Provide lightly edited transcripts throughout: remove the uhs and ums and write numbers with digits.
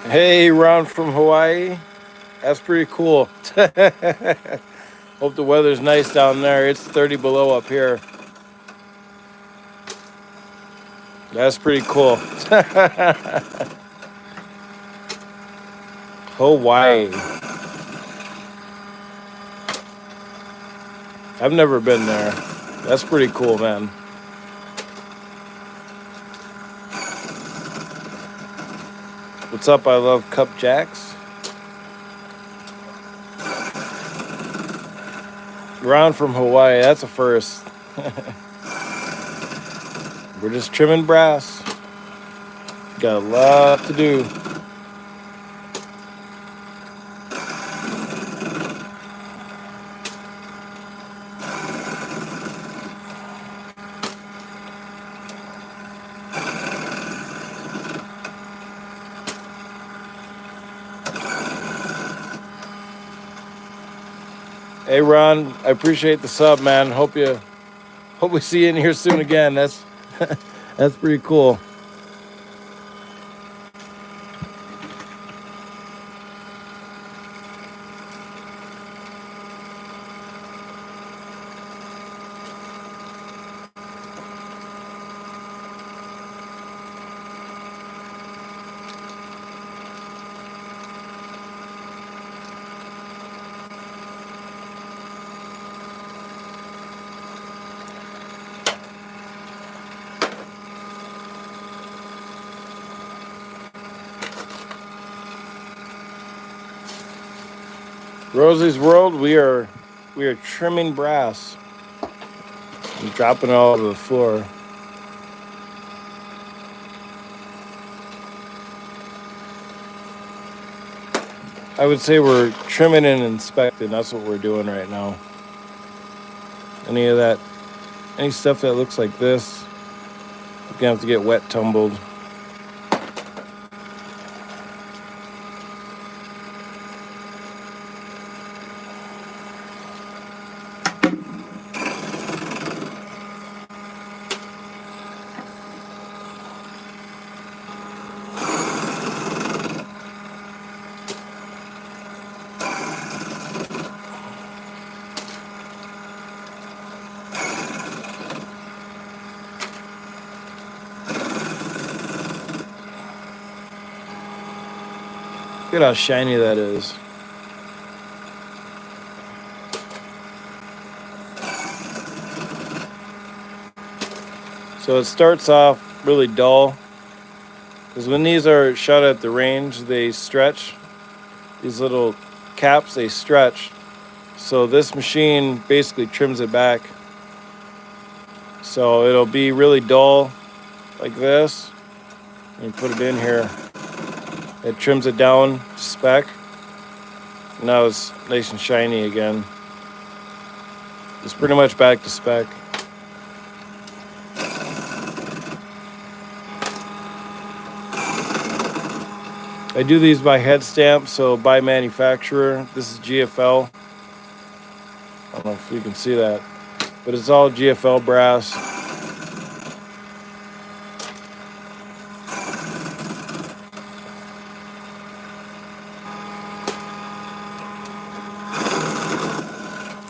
Hey, Ron from Hawaii. That's pretty cool. Hope the weather's nice down there. It's 30 below up here. That's pretty cool. Hawaii. I've never been there. That's pretty cool, man. What's up? I love Cup Jacks. Ron from Hawaii. That's a first. We're just trimming brass. Got a lot to do. Hey, Ron. I appreciate the sub, man. Hope we see you in here soon again. That's that's pretty cool. Rosie's World, we are trimming brass and dropping it all to the floor. I would say we're trimming and inspecting. That's what we're doing right now. Any stuff that looks like this, we're gonna have to get wet tumbled. Look at how shiny that is. So it starts off really dull, because when these are shot at the range, they stretch. These little caps, they stretch. So this machine basically trims it back. So it'll be really dull like this. And you put it in here. It trims it down to spec. Now it's nice and shiny again. It's pretty much back to spec. I do these by head stamp, so by manufacturer. This is GFL. I don't know if you can see that, but it's all GFL brass.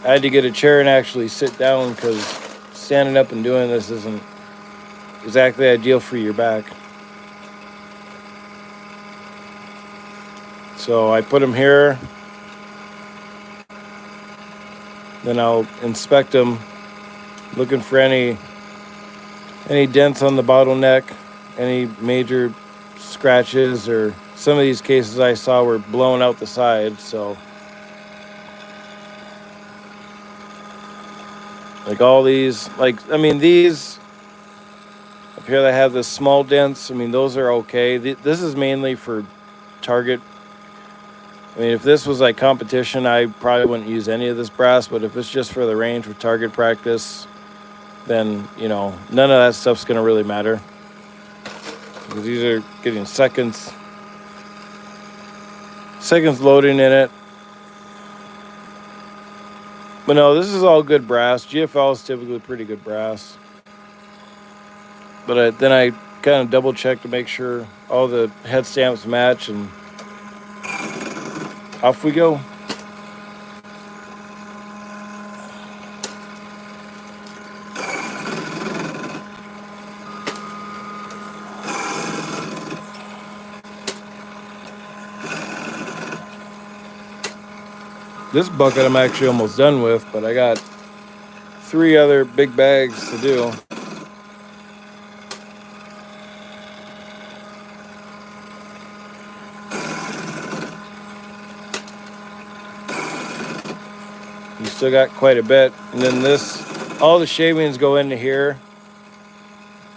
I had to get a chair and actually sit down because standing up and doing this isn't exactly ideal for your back. So I put them here. Then I'll inspect them, looking for any dents on the bottleneck, any major scratches, or some of these cases I saw were blown out the side. So like all these, these up here that have the small dents, those are okay. This is mainly for target. If this was like competition, I probably wouldn't use any of this brass, but if it's just for the range with target practice, then, none of that stuff's going to really matter. Because these are getting seconds loading in it. But no, this is all good brass. GFL is typically pretty good brass. But then I kind of double check to make sure all the head stamps match, and off we go. This bucket I'm actually almost done with, but I got 3 other big bags to do. You still got quite a bit. And then all the shavings go into here.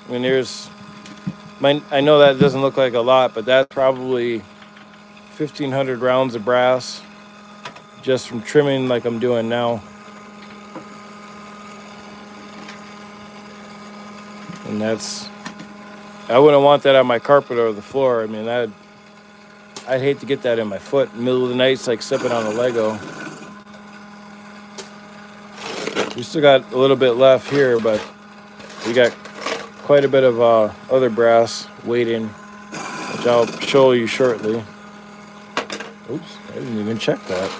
I mean, I know that doesn't look like a lot, but that's probably 1,500 rounds of brass just from trimming like I'm doing now. And I wouldn't want that on my carpet or the floor. I mean, I'd hate to get that in my foot in the middle of the night. It's like stepping on a Lego. We still got a little bit left here, but we got quite a bit of other brass waiting, which I'll show you shortly. Oops, I didn't even check that.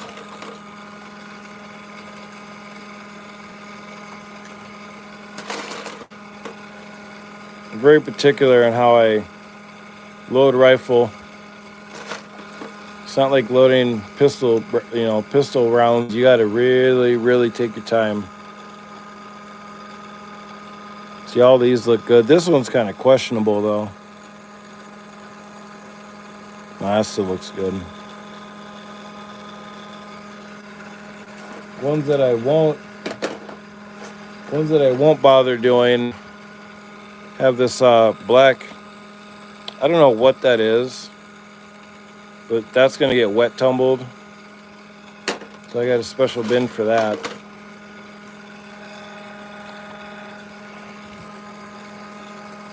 I'm very particular in how I load rifle. It's not like loading pistol rounds. You got to really, really take your time. See, all these look good. This one's kind of questionable, though. Nah, that still looks good. Ones that I won't bother doing have this black. I don't know what that is, but that's gonna get wet tumbled. So I got a special bin for that.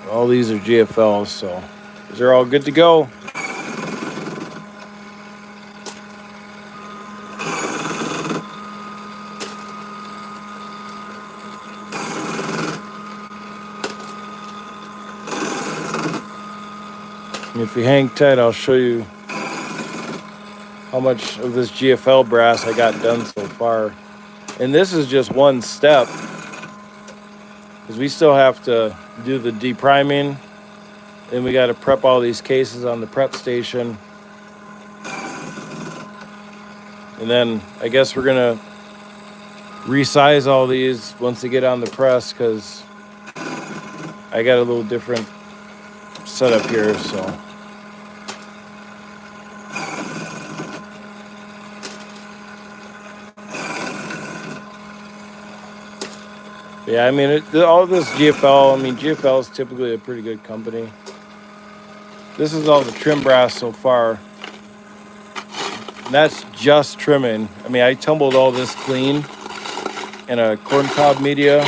All these are GFLs, so these are all good to go. And if you hang tight, I'll show you how much of this GFL brass I got done so far. And this is just one step, because we still have to do the depriming. Then we got to prep all these cases on the prep station. And then I guess we're going to resize all these once they get on the press, because I got a little different setup here, so. Yeah, I mean, all this GFL, GFL is typically a pretty good company. This is all the trim brass so far. And that's just trimming. I mean, I tumbled all this clean in a corncob media.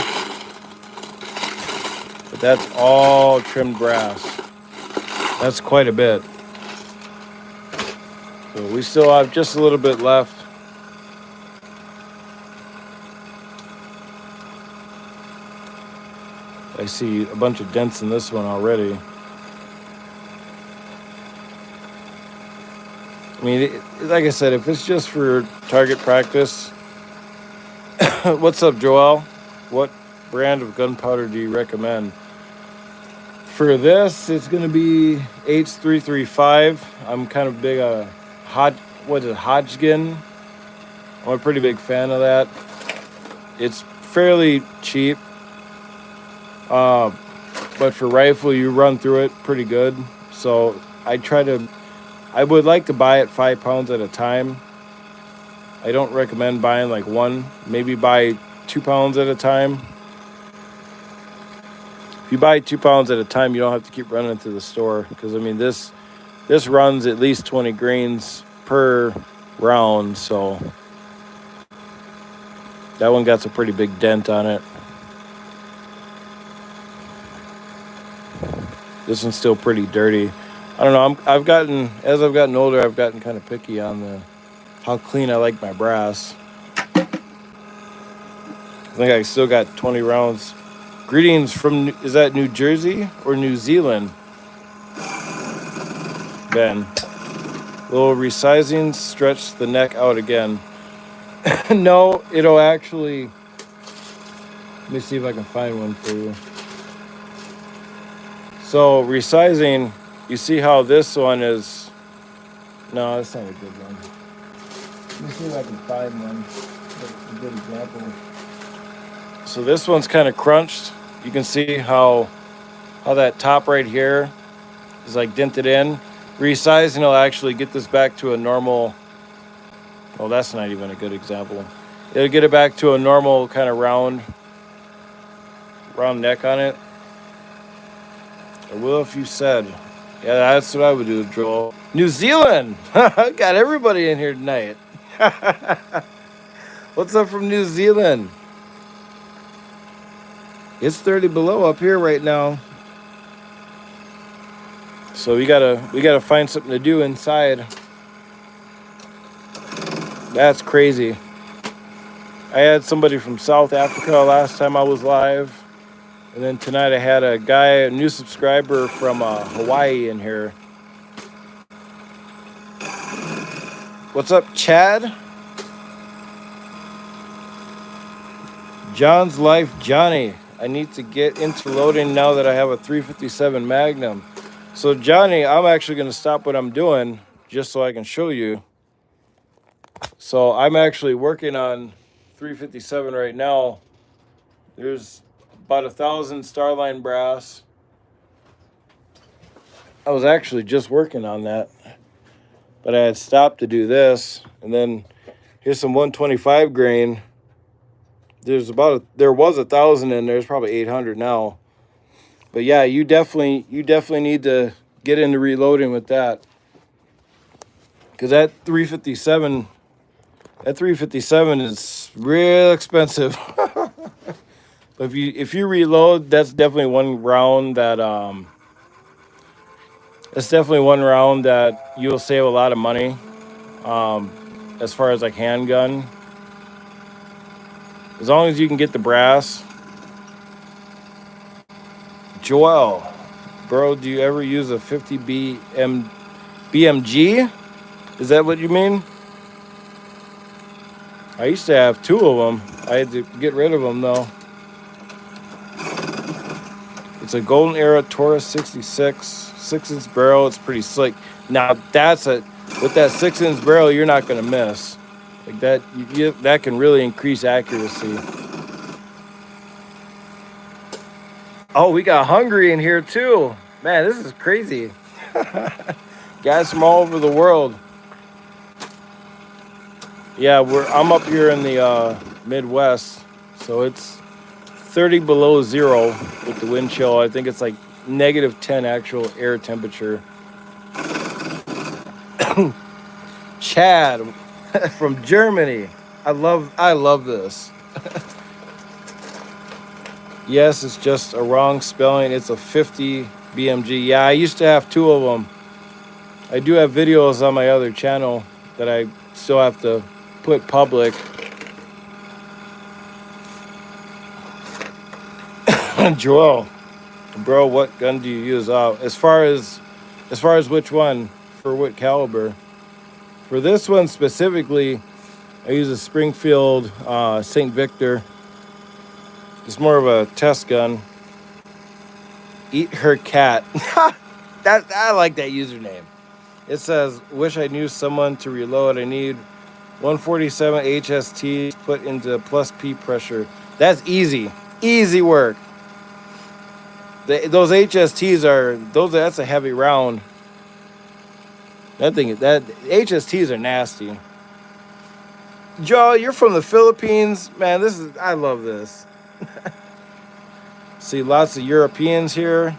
But that's all trimmed brass. That's quite a bit. So we still have just a little bit left. I see a bunch of dents in this one already. I mean, like I said, if it's just for target practice. What's up, Joel? What brand of gunpowder do you recommend? For this, it's going to be H335. I'm kind of big on Hodgkin. I'm a pretty big fan of that. It's fairly cheap. But for rifle, you run through it pretty good. So I would like to buy it 5 pounds at a time. I don't recommend buying like one, maybe buy 2 pounds at a time. If you buy 2 pounds at a time, you don't have to keep running to the store, because I mean, this runs at least 20 grains per round. So that one got a pretty big dent on it. This one's still pretty dirty. I don't know. As I've gotten older, I've gotten kind of picky on how clean I like my brass. I think I still got 20 rounds. Greetings from, is that New Jersey or New Zealand? Ben. Will resizing stretch the neck out again? No, it'll actually. Let me see if I can find one for you. So resizing, you see how this one is. No, that's not a good one. Let me see if I can find one. That's a good example. So this one's kind of crunched. You can see how that top right here is like dented in. Resizing will actually get this back to a normal. Oh, that's not even a good example. It'll get it back to a normal kind of round neck on it. I will if you said. Yeah, that's what I would do, Joel. New Zealand! Got everybody in here tonight. What's up from New Zealand? It's 30 below up here right now. So we gotta find something to do inside. That's crazy. I had somebody from South Africa last time I was live. And then tonight I had a new subscriber from Hawaii in here. What's up, Chad? John's Life Johnny. I need to get into loading now that I have a 357 Magnum. So Johnny, I'm actually going to stop what I'm doing just so I can show you. So I'm actually working on 357 right now. There's about 1,000 Starline brass. I was actually just working on that, but I had stopped to do this. And then here's some 125 grain. There was 1,000 and there's probably 800 now. But yeah, you definitely need to get into reloading with that, because that 357 is real expensive. But if you reload, that's definitely one round that you'll save a lot of money. As far as like handgun, as long as you can get the brass. Joel, bro, do you ever use a 50 BMG? Is that what you mean? I used to have 2 of them. I had to get rid of them though. It's a Golden Era Taurus 66, 6-inch barrel. It's pretty slick. Now with that 6-inch barrel, you're not gonna miss. Like that, that can really increase accuracy. Oh, we got Hungary in here too. Man, this is crazy. Guys from all over the world. Yeah, I'm up here in the Midwest, so it's 30 below zero with the wind chill. I think it's like -10 actual air temperature. Chad from Germany. I love this. Yes, it's just a wrong spelling. It's a 50 BMG. Yeah, I used to have 2 of them. I do have videos on my other channel that I still have to put public. Joel, bro, what gun do you use? As far as which one, for what caliber? For this one specifically, I use a Springfield St. Victor. It's more of a test gun. Eat her cat. I like that username. It says, wish I knew someone to reload. I need 147 HST put into plus P pressure. That's easy. Easy work. Those HSTs that's a heavy round. That HSTs are nasty. Joe, you're from the Philippines. Man, I love this. See lots of Europeans here.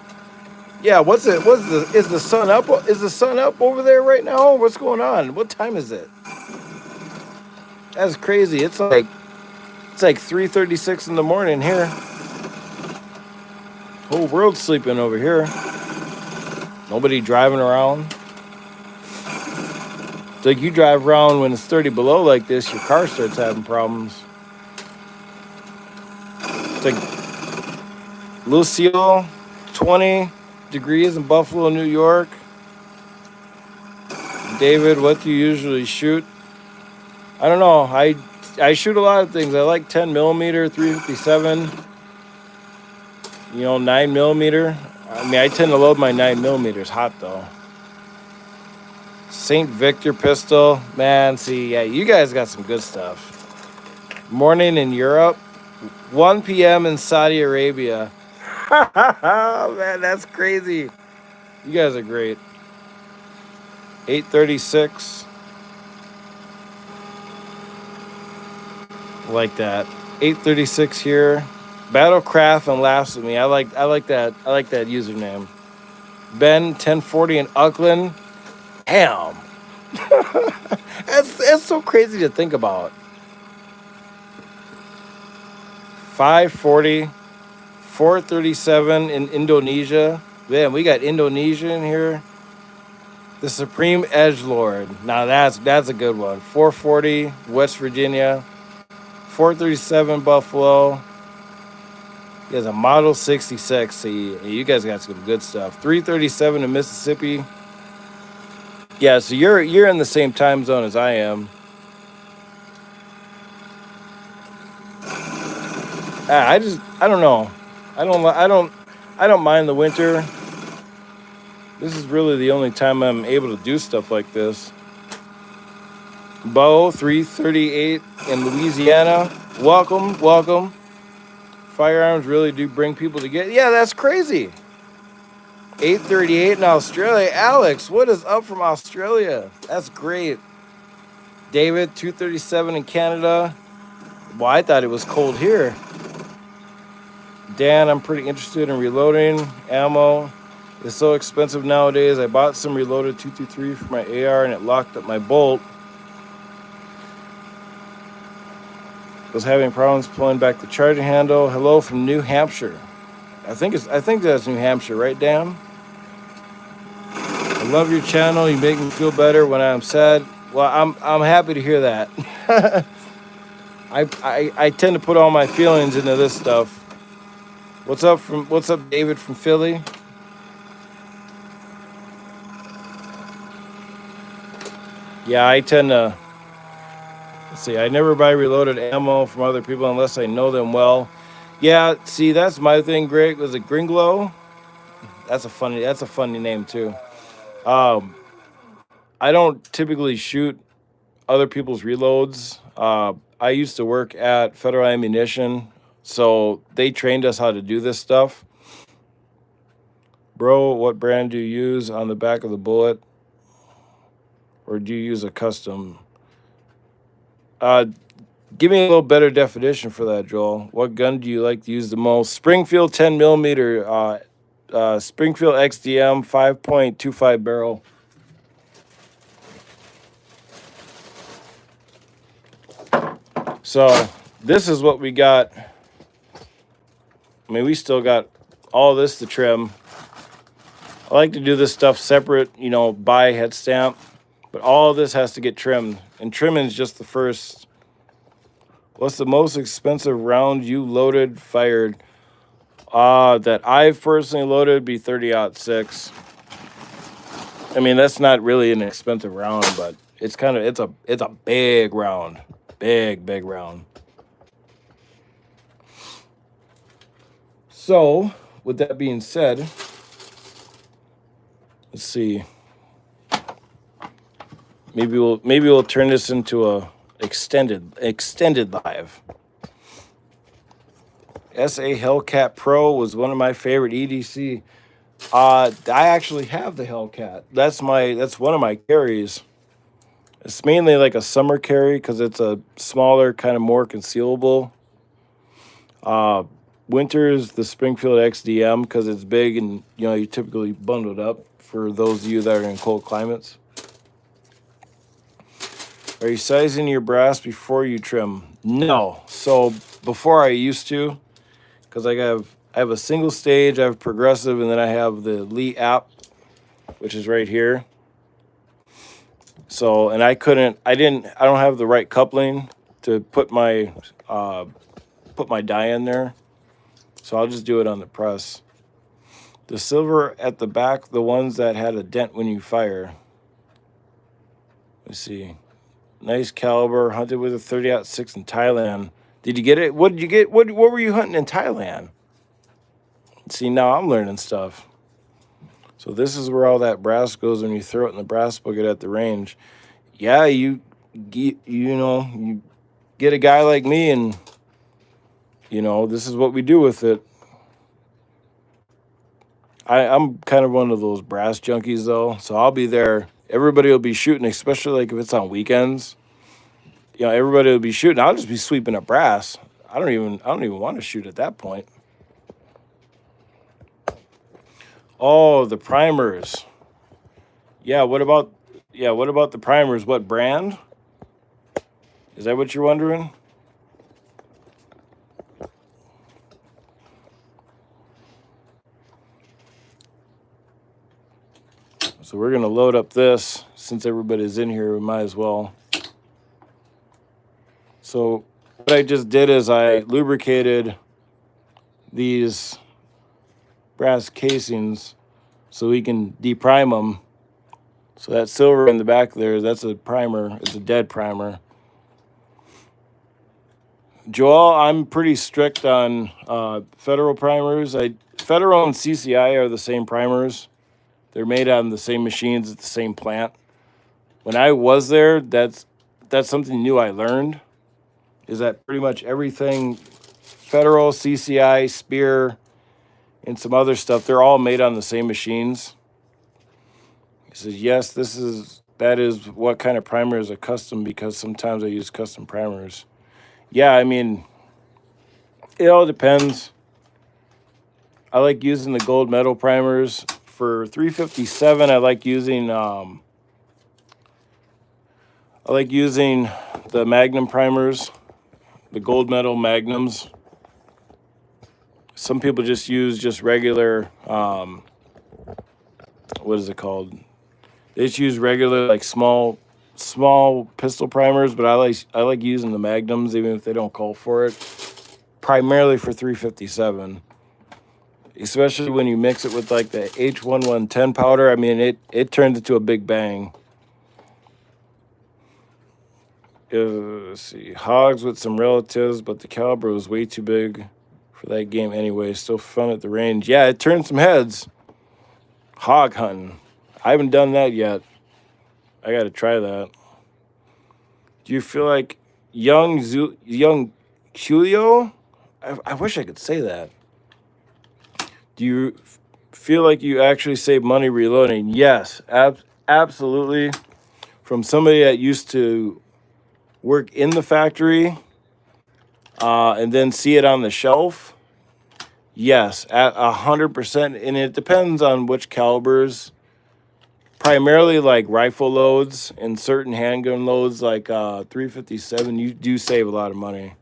Yeah, is the sun up? Is the sun up over there right now? What's going on? What time is it? That's crazy. It's like 3:36 in the morning here. Whole world's sleeping over here. Nobody driving around. It's like you drive around when it's 30 below like this, your car starts having problems. It's like Lucille, 20 degrees in Buffalo, New York. David, what do you usually shoot? I don't know. I shoot a lot of things. I like 10 millimeter, 357. 9 millimeter. I mean, I tend to load my 9 millimeters hot though. St. Victor pistol, man. See, yeah, you guys got some good stuff. Morning in Europe, 1 p.m. in Saudi Arabia. Man, that's crazy. You guys are great. 836. Like that. 836 here. Battlecraft and laughs with me. I like that. I like that username. Ben 1040 in Auckland. Damn. That's so crazy to think about. 540, 437 in Indonesia. Man, we got Indonesia in here. The Supreme Edgelord. Now that's a good one. 440 West Virginia. 437 Buffalo. He has a Model 66. See, you guys got some good stuff. 337 in Mississippi. Yeah, so you're in the same time zone as I am. I don't know. I don't mind the winter. This is really the only time I'm able to do stuff like this. Bo 338 in Louisiana. Welcome. Firearms really do bring people together. Yeah, that's crazy. 838 in Australia. Alex, what is up from Australia? That's great. David 237 in Canada. Well, I thought it was cold here. Dan, I'm pretty interested in reloading ammo. It's so expensive nowadays. I bought some reloaded 223 for my AR and it locked up my bolt. Was having problems pulling back the charging handle. Hello from New Hampshire. I think that's New Hampshire, right, Dan? I love your channel. You make me feel better when I'm sad. Well, I'm happy to hear that. I tend to put all my feelings into this stuff. What's up, David from Philly? Yeah, I tend to. Let's see, I never buy reloaded ammo from other people unless I know them well. Yeah, see, that's my thing, Greg. Was it Gringlow? That's a funny name too. I don't typically shoot other people's reloads. I used to work at Federal Ammunition, so they trained us how to do this stuff. Bro, what brand do you use on the back of the bullet? Or do you use a custom? Give me a little better definition for that, Joel. What gun do you like to use the most? Springfield 10 millimeter, Springfield XDM 5.25 barrel. So this is what we got. I mean, we still got all this to trim. I like to do this stuff separate, by head stamp. But all of this has to get trimmed. And trimming is just the first. What's the most expensive round you loaded, fired? That I've personally loaded be 30-06. I mean, that's not really an expensive round, but it's a big round. Big round. So, with that being said, let's see. Maybe we'll turn this into a extended live. SA Hellcat Pro was one of my favorite EDC. I actually have the Hellcat. That's one of my carries. It's mainly like a summer carry because it's a smaller, kind of more concealable. Winter's the Springfield XDM because it's big and you typically bundle it up for those of you that are in cold climates. Are you sizing your brass before you trim? No. So before I used to, because I have a single stage, I have progressive, and then I have the Lee app, which is right here. So, and I don't have the right coupling to put my die in there. So I'll just do it on the press. The silver at the back, the ones that had a dent when you fire. Let's see. Nice caliber. Hunted with a 30-06 in Thailand. Did you get it? What did you get? What were you hunting in Thailand? See, now I'm learning stuff. So this is where all that brass goes when you throw it in the brass bucket at the range. Yeah, you get a guy like me, and this is what we do with it. I'm kind of one of those brass junkies though, so I'll be there. Everybody will be shooting, especially like if it's on weekends. Everybody will be shooting. I'll just be sweeping up brass. I don't even want to shoot at that point. Oh, the primers. Yeah, what about the primers? What brand? Is that what you're wondering? So we're gonna load up this. Since everybody's in here, we might as well. So what I just did is I lubricated these brass casings so we can deprime them. So that silver in the back there, that's a primer. It's a dead primer. Joel, I'm pretty strict on Federal primers. Federal and CCI are the same primers. They're made on the same machines at the same plant. When I was there, that's something new I learned, is that pretty much everything Federal, CCI, Spear, and some other stuff, they're all made on the same machines. He says, yes, that is what kind of primer is a custom, because sometimes I use custom primers. Yeah, I mean, it all depends. I like using the gold metal primers. For 357, I like using the Magnum primers, the gold metal Magnums. Some people just use regular, what is it called? They just use regular, like small pistol primers, but I like using the Magnums, even if they don't call for it, primarily for 357. Especially when you mix it with like the H1110 powder. I mean, it turns into a big bang. Let's see. Hogs with some relatives, but the caliber was way too big for that game anyway. Still fun at the range. Yeah, it turned some heads. Hog hunting. I haven't done that yet. I got to try that. Do you feel like young Julio? I wish I could say that. Do you feel like you actually save money reloading? Yes, absolutely. From somebody that used to work in the factory and then see it on the shelf, yes, at 100%. And it depends on which calibers. Primarily like rifle loads and certain handgun loads like 357, you do save a lot of money.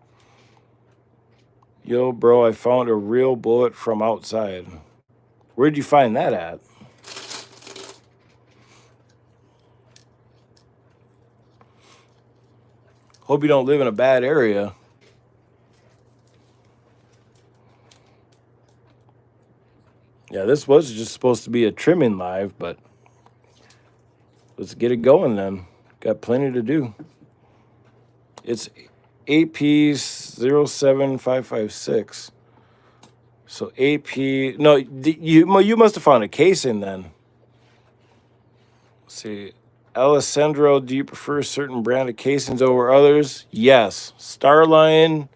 Yo, bro, I found a real bullet from outside. Where'd you find that at? Hope you don't live in a bad area. Yeah, this was just supposed to be a trimming live, but let's get it going then. Got plenty to do. It's AP07556. So AP, no, you must have found a casing then. Let's see. Alessandro, do you prefer a certain brand of casings over others? Yes. Starline,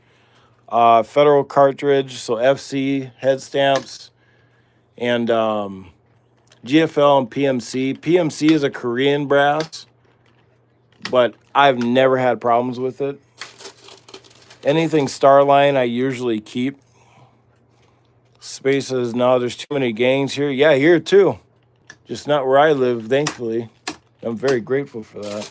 Federal cartridge, so FC head stamps, and GFL and PMC. PMC is a Korean brass, but I've never had problems with it. Anything Starline I usually keep. Space says, no, there's too many gangs here. Yeah, here too. Just not where I live, thankfully. I'm very grateful for that.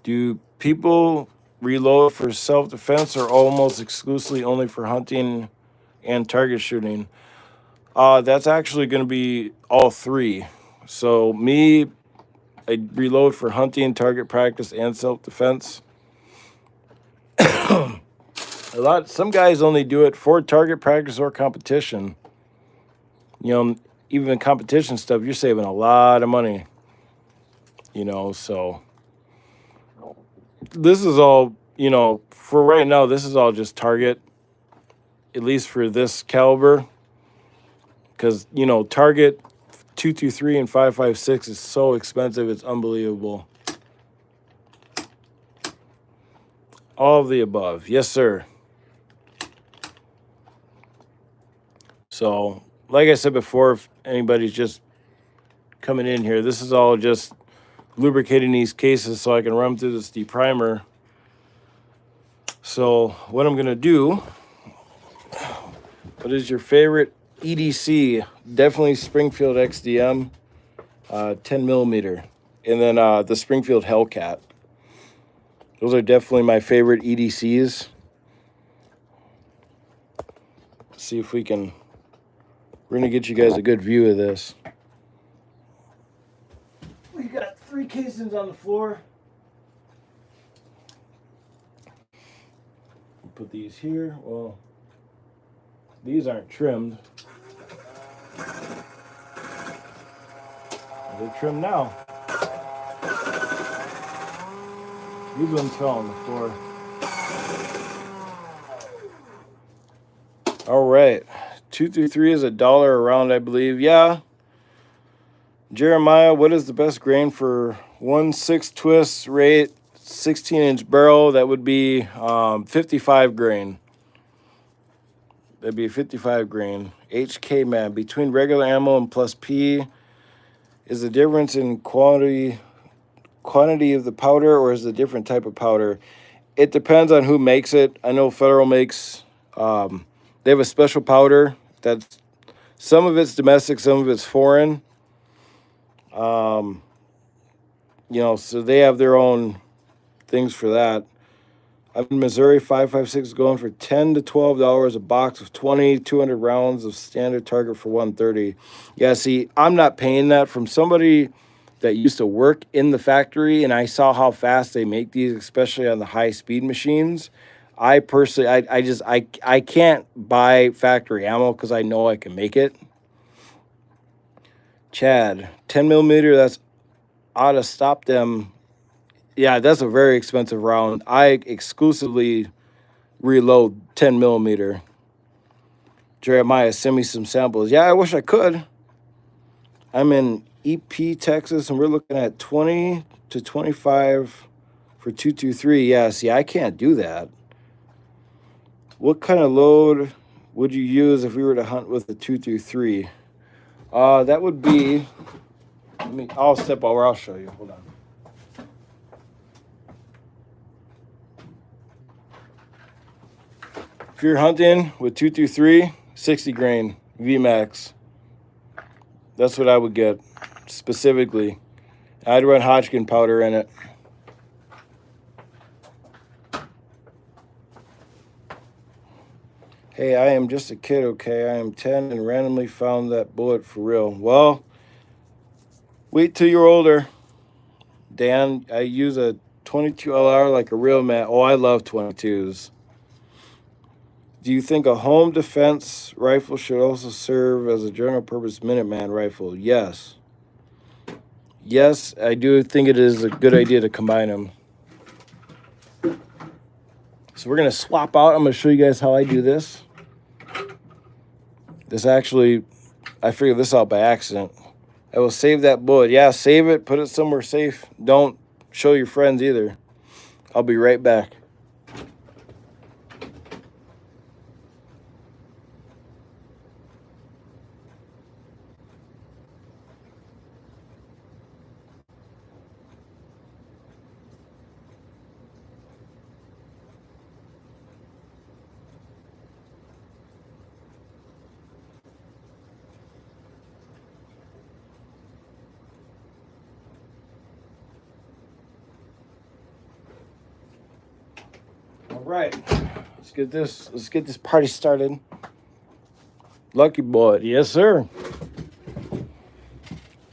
Do people reload for self-defense or almost exclusively only for hunting and target shooting? That's actually going to be all three. So me, I reload for hunting, target practice, and self-defense. Some guys only do it for target practice or competition. Even competition stuff, you're saving a lot of money. you know, so this is all, you know, for right now, this is all just target, at least for this caliber, because, you know, target 223 and 5.56 is so expensive, it's unbelievable. All of the above, yes, sir. So, like I said before, if anybody's just coming in here, this is all just lubricating these cases so I can run through this deprimer. So, what I'm going to do, what is your favorite EDC? Definitely Springfield XDM, 10 millimeter. And then the Springfield Hellcat. Those are definitely my favorite EDCs. Let's see if we can, we're going to get you guys a good view of this. We got 3 casings on the floor. Put these here. Well, these aren't trimmed. They're trimmed now. These ones fell on the floor. All right. 223 is $1 a round, I believe. Yeah. Jeremiah, what is the best grain for 1/6 twist rate, 16-inch barrel? That would be 55 grain. That'd be 55 grain. HK man, between regular ammo and plus P, is the difference in quantity of the powder, or is it a different type of powder? It depends on who makes it. I know Federal makes, they have a special powder that's, some of it's domestic, some of it's foreign. You know, so they have their own things for that. I'm in Missouri, 5.56 going for $10 to $12 a box of 200 rounds of standard target for $130. Yeah, see, I'm not paying that. From somebody that used to work in the factory, and I saw how fast they make these, especially on the high-speed machines. I personally, I can't buy factory ammo because I know I can make it. Chad, 10 millimeter, that's ought to stop them. Yeah, that's a very expensive round. I exclusively reload 10 millimeter. Jeremiah, send me some samples. Yeah, I wish I could. I'm in EP, Texas, and we're looking at 20 to 25 for 223. Yeah, see, I can't do that. What kind of load would you use if we were to hunt with a 223? That would be, I'll step over, I'll show you. Hold on. If you're hunting with 223, 60 grain VMAX, that's what I would get specifically. I'd run Hodgkin powder in it. Hey, I am just a kid, okay? I am 10 and randomly found that bullet for real. Well, wait till you're older. Dan, I use a 22 LR like a real man. Oh, I love 22s. Do you think a home defense rifle should also serve as a general purpose Minuteman rifle? Yes. Yes, I do think it is a good idea to combine them. So we're going to swap out. I'm going to show you guys how I do this. This actually, I figured this out by accident. I will save that bullet. Yeah, save it. Put it somewhere safe. Don't show your friends either. I'll be right back. All right, let's get this party started. Lucky boy, yes sir.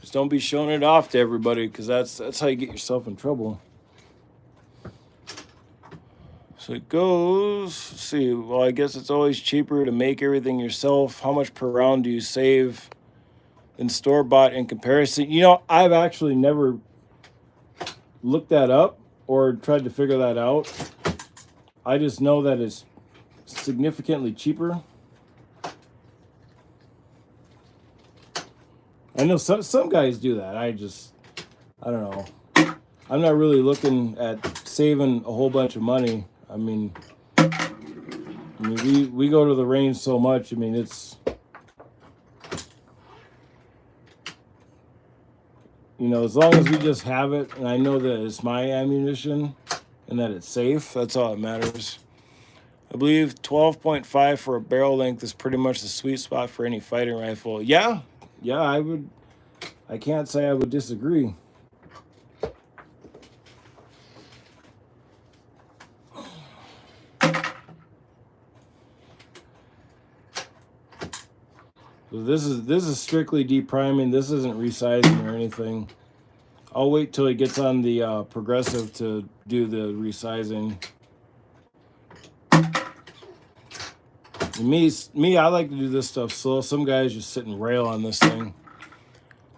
Just don't be showing it off to everybody, because that's how you get yourself in trouble. So it goes, let's see, well, I guess it's always cheaper to make everything yourself. How much per round do you save in store-bought in comparison? You know, I've actually never looked that up or tried to figure that out. I just know that it's significantly cheaper. I know some guys do that. I don't know. I'm not really looking at saving a whole bunch of money. I mean we go to the range so much. I mean, it's, you know, as long as we just have it and I know that it's my ammunition and that it's safe, that's all that matters. I believe 12.5 for a barrel length is pretty much the sweet spot for any fighting rifle. Yeah, I can't say I would disagree. So this is strictly depriming. This isn't resizing or anything. I'll wait till it gets on the progressive to do the resizing. Me, I like to do this stuff slow. Some guys just sit and rail on this thing.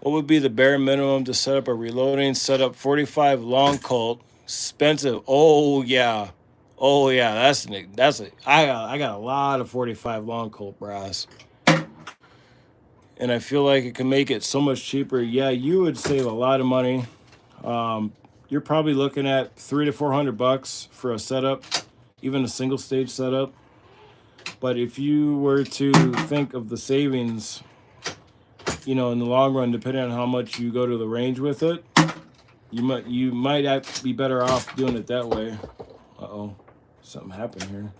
What would be the bare minimum to set up a reloading setup? 45 long Colt, expensive. Oh yeah, that's it. I got a lot of 45 long Colt brass, and I feel like it can make it so much cheaper. Yeah, you would save a lot of money. You're probably looking at $300 to $400 for a setup, even a single stage setup. But if you were to think of the savings, you know, in the long run, depending on how much you go to the range with it, you might be better off doing it that way. Uh-oh, something happened here.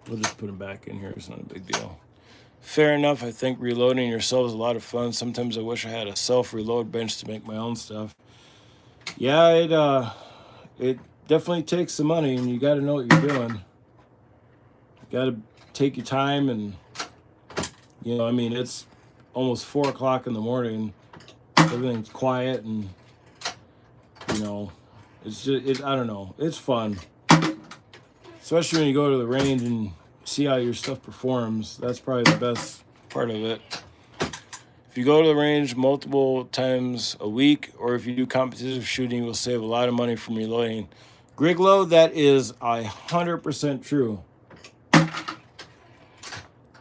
We'll just put him back in here. It's not a big deal. Fair enough. I think reloading yourself is a lot of fun. Sometimes I wish I had a self-reload bench to make my own stuff. Yeah, it definitely takes some money, and you got to know what you're doing. You got to take your time, and, you know, I mean, it's almost 4 o'clock in the morning. Everything's quiet, and, you know, it's just, I don't know. It's fun. Especially when you go to the range and see how your stuff performs. That's probably the best part of it. If you go to the range multiple times a week, or if you do competitive shooting, you will save a lot of money from reloading. Griglow, that is 100% true.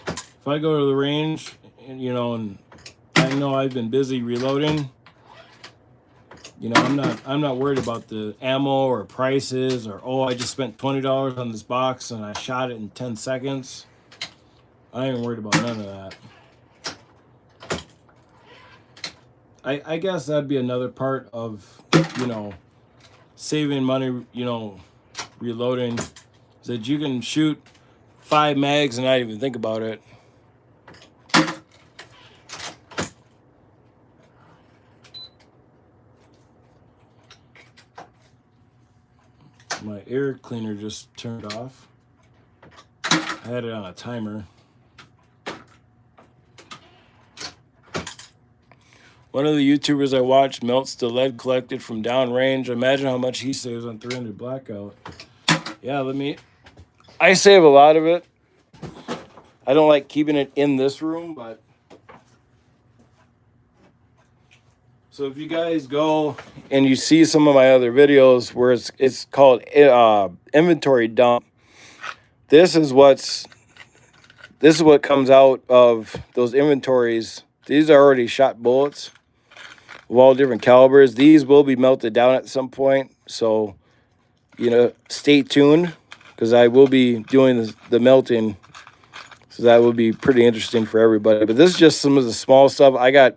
If I go to the range, and, you know, and I know I've been busy reloading, you know, I'm not worried about the ammo or prices or, oh, I just spent $20 on this box and I shot it in 10 seconds. I ain't worried about none of that. I guess that'd be another part of, you know, saving money, you know, reloading, is that you can shoot 5 mags and not even think about it. My air cleaner just turned off. I had it on a timer. One of the YouTubers I watched melts the lead collected from downrange. Imagine how much he saves on 300 blackout. Yeah, I save a lot of it. I don't like keeping it in this room, but so if you guys go and you see some of my other videos where it's called inventory dump, this is what comes out of those inventories. These are already shot bullets of all different calibers. These will be melted down at some point, so, you know, stay tuned, because I will be doing the melting, so that will be pretty interesting for everybody. But this is just some of the small stuff. I got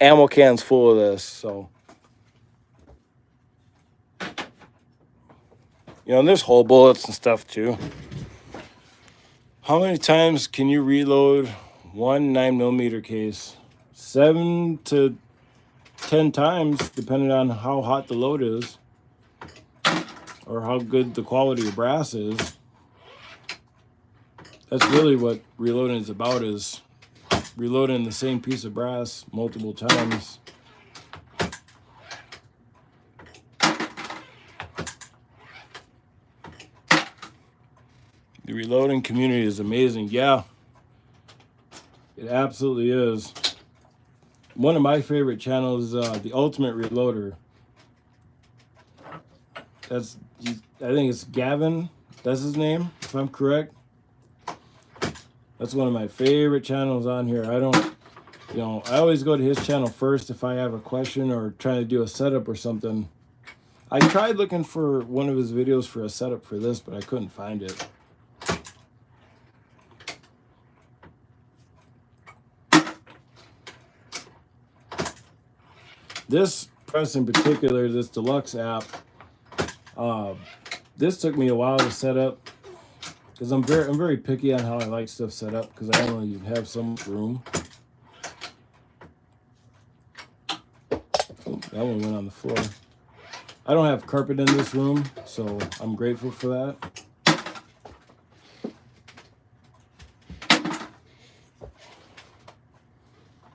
ammo cans full of this, so, you know, and there's whole bullets and stuff too. How many times can you reload one 9mm case? 7 to 10 times, depending on how hot the load is or how good the quality of brass is. That's really what reloading is about, is reloading the same piece of brass multiple times. The reloading community is amazing. Yeah. It absolutely is. One of my favorite channels is the Ultimate Reloader. I think it's Gavin. That's his name, if I'm correct. That's one of my favorite channels on here. I don't, I always go to his channel first if I have a question or trying to do a setup or something. I tried looking for one of his videos for a setup for this, but I couldn't find it. This press in particular, this deluxe app, this took me a while to set up because I'm very picky on how I like stuff set up because I only have so much room. Oh, that one went on the floor. I don't have carpet in this room, so I'm grateful for that.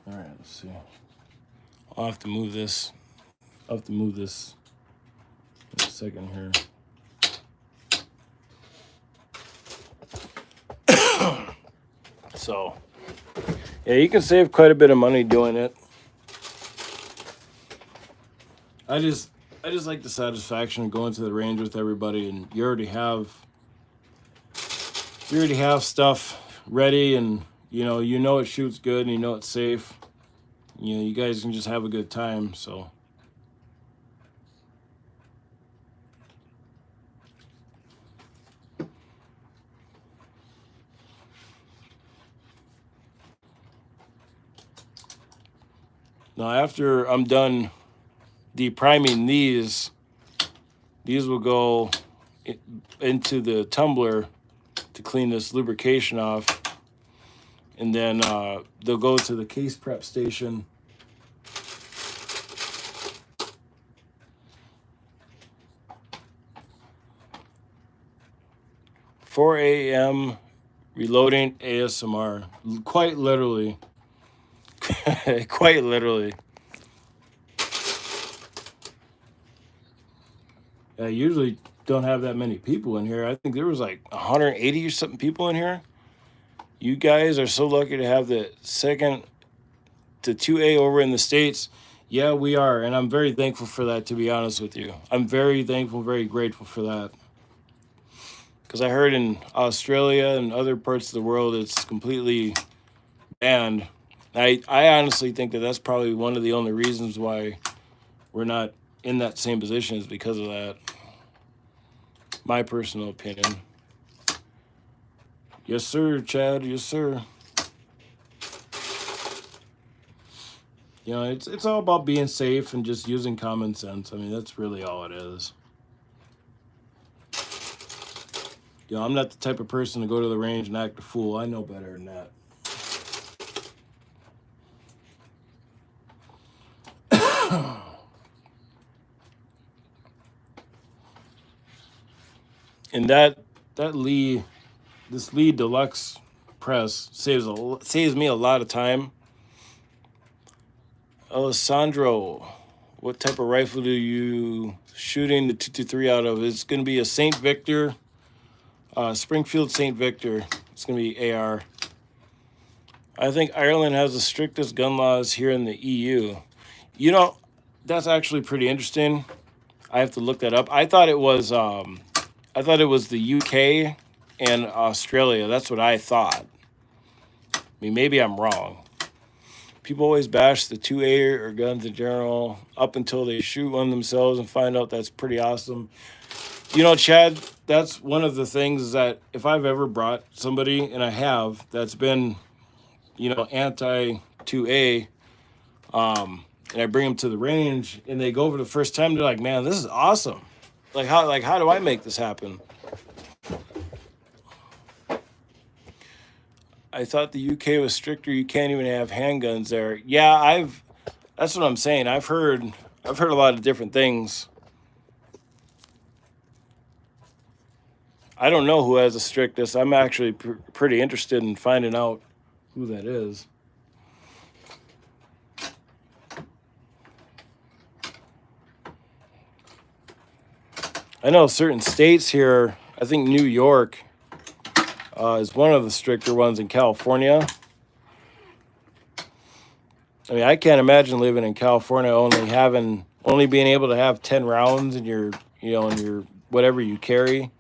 All right, let's see. I'll have to move this. I'll have to move this in a second here. So, yeah, you can save quite a bit of money doing it. I just like the satisfaction of going to the range with everybody, and you already have stuff ready, and you know it shoots good, and you know it's safe. You guys can just have a good time. So. Now, after I'm done depriming these will go into the tumbler to clean this lubrication off, and then they'll go to the case prep station. "4 a.m. reloading ASMR." Quite literally. Quite literally. I usually don't have that many people in here. I think there was like 180 or something people in here. You guys are so lucky to have the second to 2A over in the States. Yeah, we are. And I'm very thankful for that, to be honest with you. I'm very thankful, very grateful for that. Because I heard in Australia and other parts of the world, it's completely banned. I honestly think that that's probably one of the only reasons why we're not in that same position is because of that. My personal opinion. Yes, sir, Chad. Yes, sir. It's all about being safe and just using common sense. I mean, that's really all it is. I'm not the type of person to go to the range and act a fool. I know better than that. And this Lee Deluxe press saves me a lot of time. Alessandro, what type of rifle do you shooting the 223 out of? It's going to be a St. Victor, Springfield St. Victor. It's going to be AR. I think Ireland has the strictest gun laws here in the EU. That's actually pretty interesting. I have to look that up. I thought it was the UK and Australia. That's what I thought. I mean, maybe I'm wrong. People always bash the 2A or guns in general up until they shoot one themselves and find out that's pretty awesome. Chad, that's one of the things that if I've ever brought somebody, and I have, that's been, anti-2A, and I bring them to the range and they go over the first time, they're like, man, this is awesome. How do I make this happen? I thought the UK was stricter. You can't even have handguns there. Yeah, that's what I'm saying. I've heard a lot of different things. I don't know who has the strictest. I'm actually pretty interested in finding out who that is. I know certain states here, I think New York is one of the stricter ones in California. I mean, I can't imagine living in California only being able to have 10 rounds in your, in your whatever you carry,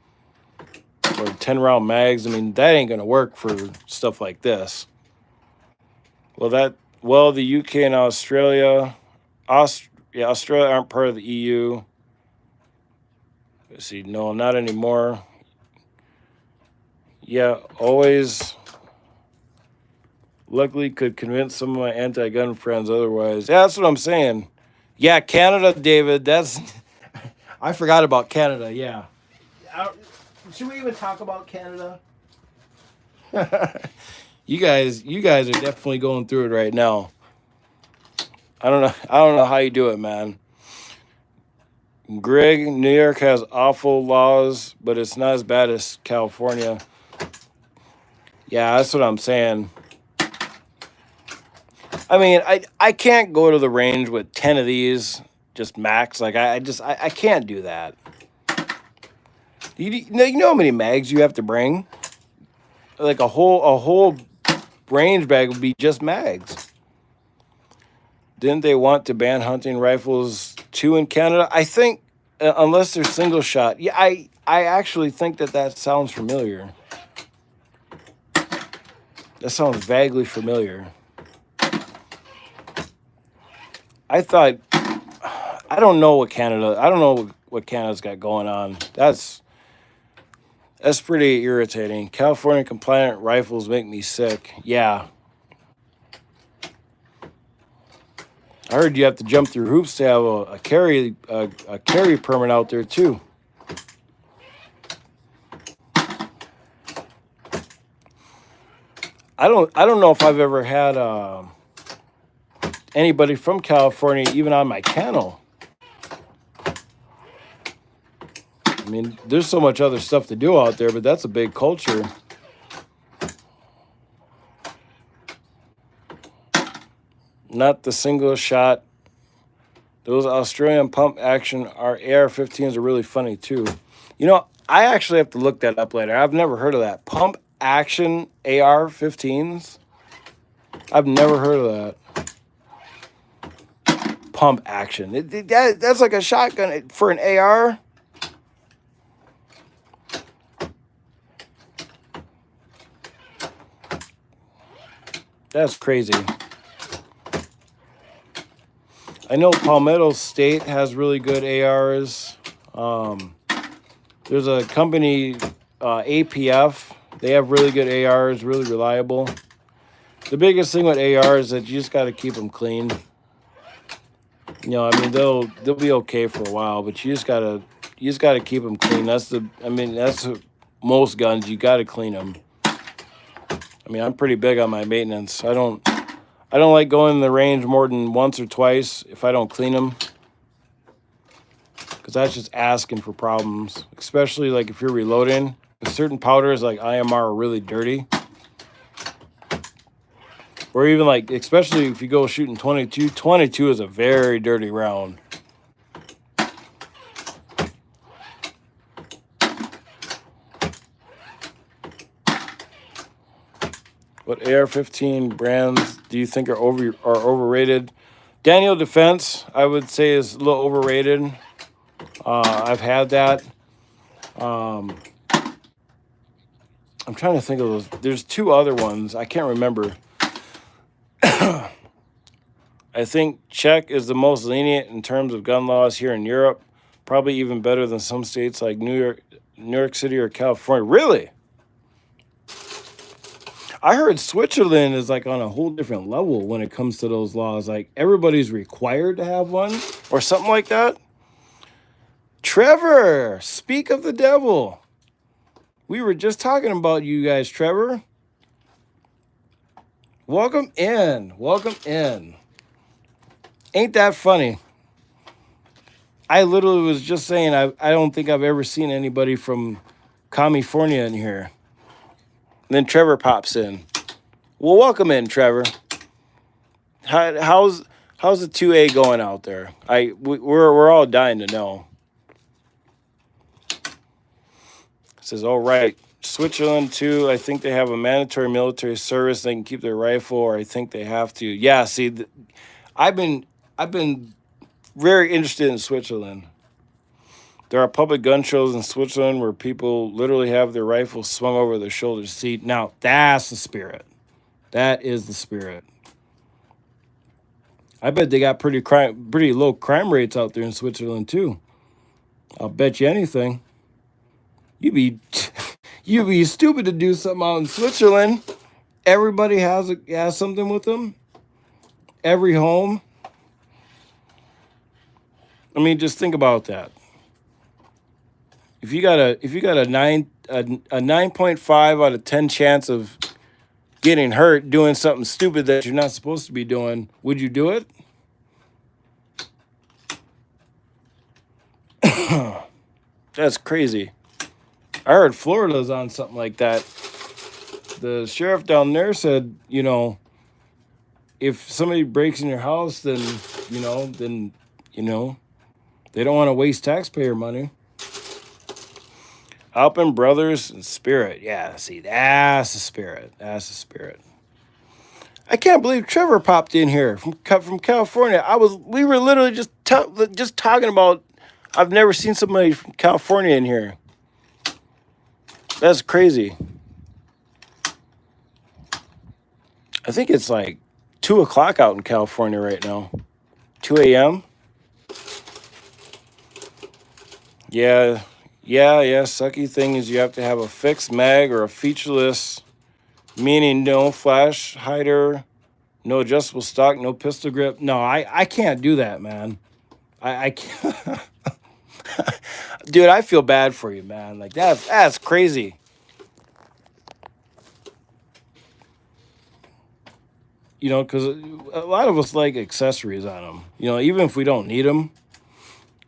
or 10 round mags. I mean, that ain't gonna work for stuff like this. Well, the UK and Australia, Australia aren't part of the EU. Let's see, no, not anymore. Yeah, always. Luckily, could convince some of my anti-gun friends otherwise. Yeah, that's what I'm saying. Yeah, Canada, David. That's I forgot about Canada. Yeah. Should we even talk about Canada? you guys are definitely going through it right now. I don't know how you do it, man. Greg, New York has awful laws, but it's not as bad as California. Yeah, that's what I'm saying. I mean, I can't go to the range with 10 of these just max. Like I can't do that. You know how many mags you have to bring? Like a whole range bag would be just mags. Didn't they want to ban hunting rifles too in Canada? I think unless they're single shot. Yeah, I actually think that sounds familiar. That sounds vaguely familiar. I don't know what Canada's got going on. That's pretty irritating. California compliant rifles make me sick. Yeah. I heard you have to jump through hoops to have a carry permit out there too. I don't know if I've ever had anybody from California even on my channel. I mean, there's so much other stuff to do out there, but that's a big culture. Not the single shot. Those Australian pump action AR-15s are really funny too. I actually have to look that up later. I've never heard of that. Pump action AR-15s? I've never heard of that. Pump action. That's like a shotgun for an AR? That's crazy. I know Palmetto State has really good ARs. There's a company, APF. They have really good ARs, really reliable. The biggest thing with ARs is that you just got to keep them clean. I mean, they'll be okay for a while, but you just gotta keep them clean. That's most guns. You got to clean them. I mean, I'm pretty big on my maintenance. I don't like going in the range more than once or twice if I don't clean them, because that's just asking for problems, especially like if you're reloading. Certain powders like IMR are really dirty. Or even like, especially if you go shooting 22. 22 is a very dirty round. What AR-15 brands do you think are overrated? Daniel Defense, I would say, is a little overrated. I've had that. I'm trying to think of those. There's two other ones. I can't remember. I think Czech is the most lenient in terms of gun laws here in Europe. Probably even better than some states like New York City or California. Really? I heard Switzerland is like on a whole different level when it comes to those laws. Like everybody's required to have one or something like that. Trevor, speak of the devil. We were just talking about you guys, Trevor. Welcome in. Welcome in. Ain't that funny? I literally was just saying I don't think I've ever seen anybody from California in here. And then Trevor pops in. Well, welcome in, Trevor. How's the 2A going out there? We're all dying to know. It says, all right. Switzerland too. I think they have a mandatory military service. They can keep their rifle, or I think they have to. Yeah. See, I've been very interested in Switzerland. There are public gun shows in Switzerland where people literally have their rifles swung over their shoulders. See, now that's the spirit. That is the spirit. I bet they got pretty low crime rates out there in Switzerland too. I'll bet you anything. You'd be you'd be stupid to do something out in Switzerland. Everybody has something with them. Every home. I mean, just think about that. If you got a 9.5 out of 10 chance of getting hurt doing something stupid that you're not supposed to be doing, would you do it? That's crazy. I heard Florida's on something like that. The sheriff down there said, if somebody breaks in your house, then they don't want to waste taxpayer money. Alpin Brothers and Spirit. Yeah, see, that's the spirit. That's the spirit. I can't believe Trevor popped in here from California. We were literally just talking about. I've never seen somebody from California in here. That's crazy. I think it's like 2:00 out in California right now. 2 a.m. Yeah. Sucky thing is you have to have a fixed mag or a featureless, meaning no flash hider, no adjustable stock, no pistol grip. No, I can't do that, man. I can't. Dude, I feel bad for you, man. Like that's crazy. Because a lot of us like accessories on them. Even if we don't need them.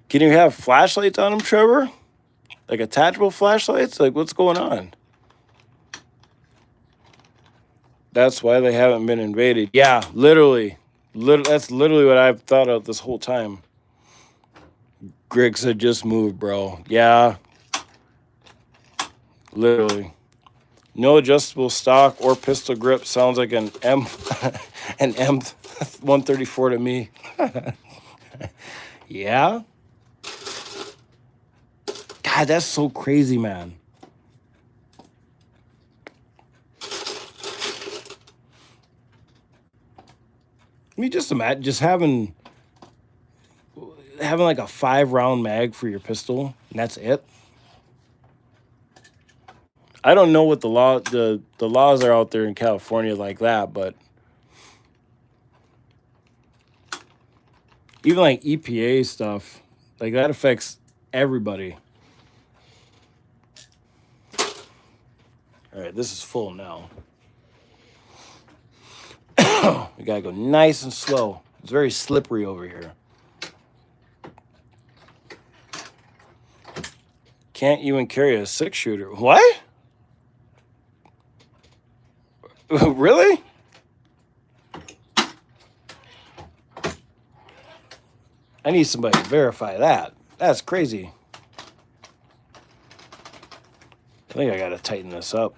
Can you have flashlights on them, Trevor? Like attachable flashlights? Like, what's going on? That's why they haven't been invaded. Yeah, literally. That's literally what I've thought of this whole time. Greg said just moved, bro. Yeah. Literally. No adjustable stock or pistol grip. Sounds like an M134 to me. Yeah. God, that's so crazy, man. I mean, just imagine just having like a 5-round mag for your pistol, and that's it. I don't know what the laws are out there in California like that, but even like EPA stuff, like that affects everybody. All right, this is full now. We gotta go nice and slow. It's very slippery over here. Can't even carry a 6-shooter. What? Really? I need somebody to verify that. That's crazy. I think I gotta tighten this up.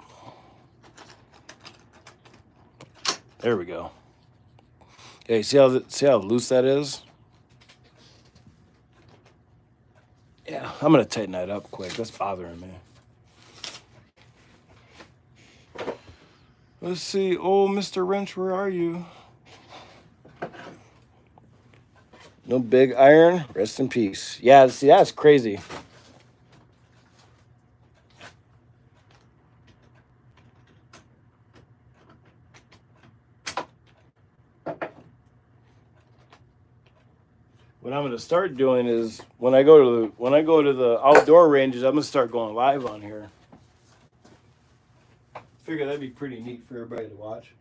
There we go. Hey, see how loose that is? Yeah, I'm gonna tighten that up quick. That's bothering me. Let's see. Oh, Mr. Wrench, where are you? No big iron. Rest in peace. Yeah, see, that's crazy. What I'm gonna start doing is when I go to the outdoor ranges, I'm gonna start going live on here. Figure that'd be pretty neat for everybody to watch.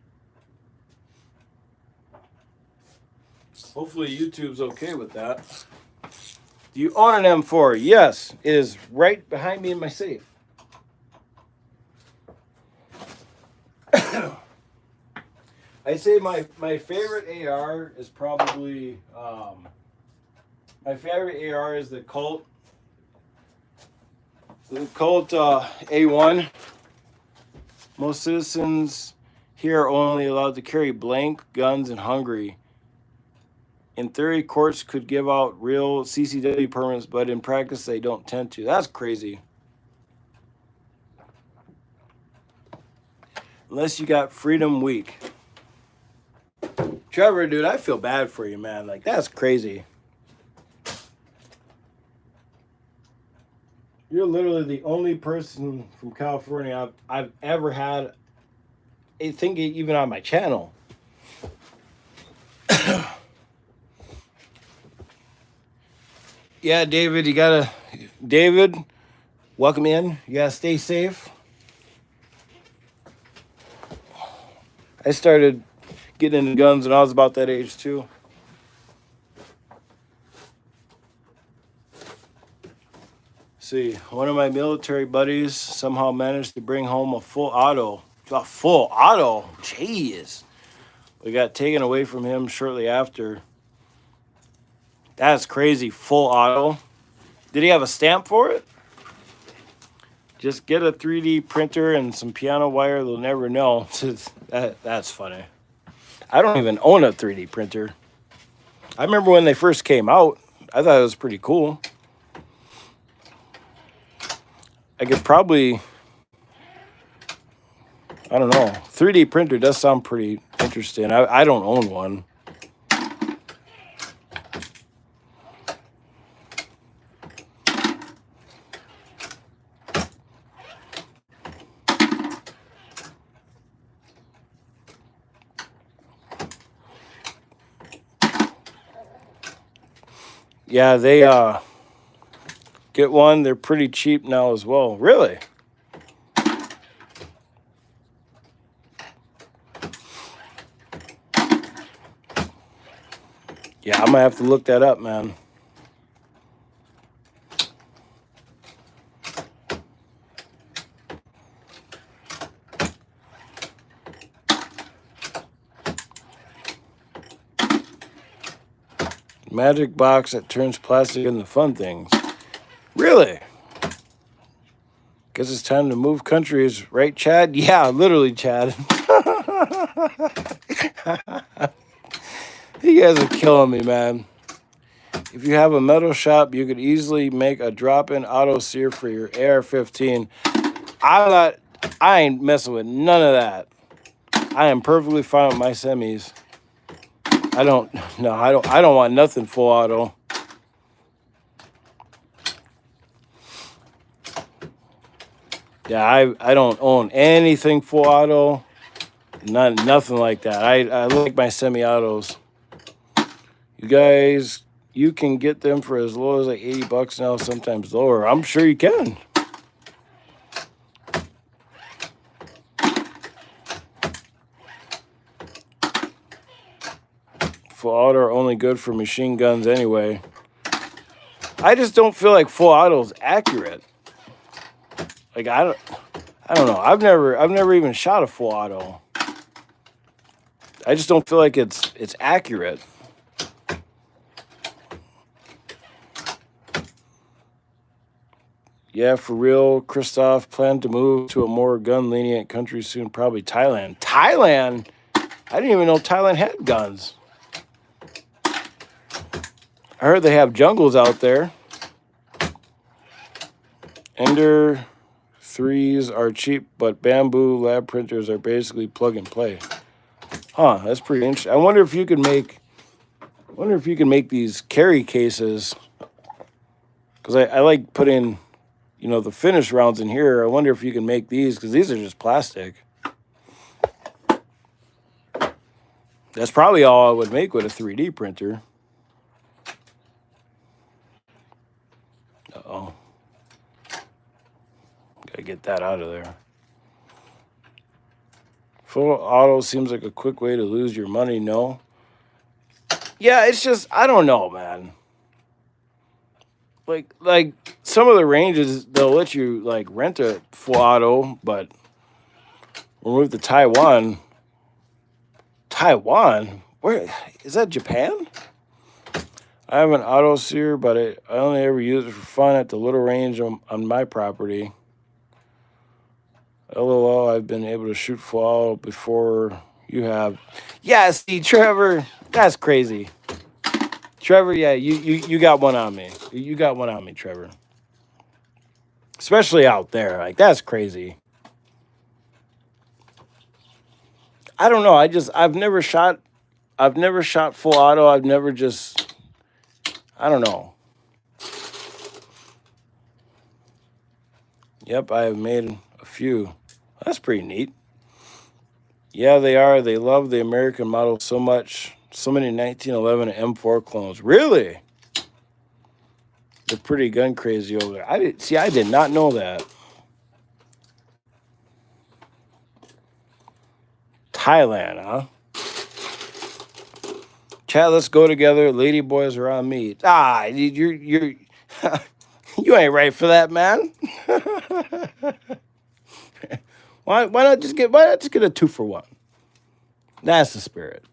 Hopefully YouTube's okay with that. Do you own an M4? Yes, it is right behind me in my safe. I'd say my favorite AR is probably my favorite AR is the Colt A1. Most citizens here are only allowed to carry blank guns in Hungary. In theory, courts could give out real CCW permits, but in practice, they don't tend to. That's crazy. Unless you got Freedom Week. Trevor, dude, I feel bad for you, man. Like, that's crazy. You're literally the only person from California I've ever had, I think, even on my channel. Yeah, David, David, welcome in. You gotta stay safe. I started getting into guns when I was about that age too. See, one of my military buddies somehow managed to bring home a full auto. A full auto? Jeez. We got taken away from him shortly after. That's crazy. Full auto. Did he have a stamp for it? Just get a 3D printer and some piano wire. They'll never know. That's funny. I don't even own a 3D printer. I remember when they first came out. I thought it was pretty cool. I could probably, I don't know. 3D printer does sound pretty interesting. I don't own one. Yeah, they get one. They're pretty cheap now as well. Really? Yeah, I'm gonna have to look that up, man. Magic box that turns plastic into fun things. Really? Guess it's time to move countries, right, Chad? Yeah, literally, Chad. You guys are killing me, man. If you have a metal shop, you could easily make a drop-in auto sear for your AR-15. I ain't messing with none of that. I am perfectly fine with my semis. I don't want nothing full auto. Yeah, I don't own anything full auto. Nothing like that. I like my semi-autos. You guys, you can get them for as low as like $80 now, sometimes lower. I'm sure you can. Full auto are only good for machine guns anyway. I just don't feel like full auto is accurate. Like I don't know. I've never even shot a full auto. I just don't feel like it's accurate. Yeah, for real, Christoph, plan to move to a more gun-lenient country soon, probably Thailand. Thailand? I didn't even know Thailand had guns. I heard they have jungles out there. Ender 3s are cheap, but bamboo lab printers are basically plug and play. Huh, that's pretty interesting. I wonder if you can make these carry cases. Because I like putting, the finished rounds in here. I wonder if you can make these, because these are just plastic. That's probably all I would make with a 3D printer. Uh-oh. Gotta get that out of there. Full auto seems like a quick way to lose your money, no? Yeah, it's just, I don't know, man. Like some of the ranges, they'll let you, like, rent a full auto, but when we moved to Taiwan, where, is that Japan? I have an auto sear, but I only ever use it for fun at the little range on my property. LOL, I've been able to shoot full auto before you have. Yeah, see, Trevor, that's crazy. Trevor, yeah, you got one on me. You got one on me, Trevor. Especially out there. Like, that's crazy. I don't know. I've never shot full auto. I've never just, I don't know. Yep, I have made a few. That's pretty neat. Yeah, they are. They love the American model so much. So many 1911 M4 clones. Really? They're pretty gun crazy over there. I did not know that. Thailand, huh? Chat, let's go together. Lady boys are on me. Ah, you're you ain't right for that, man. why not just get a 2-for-1? That's the spirit.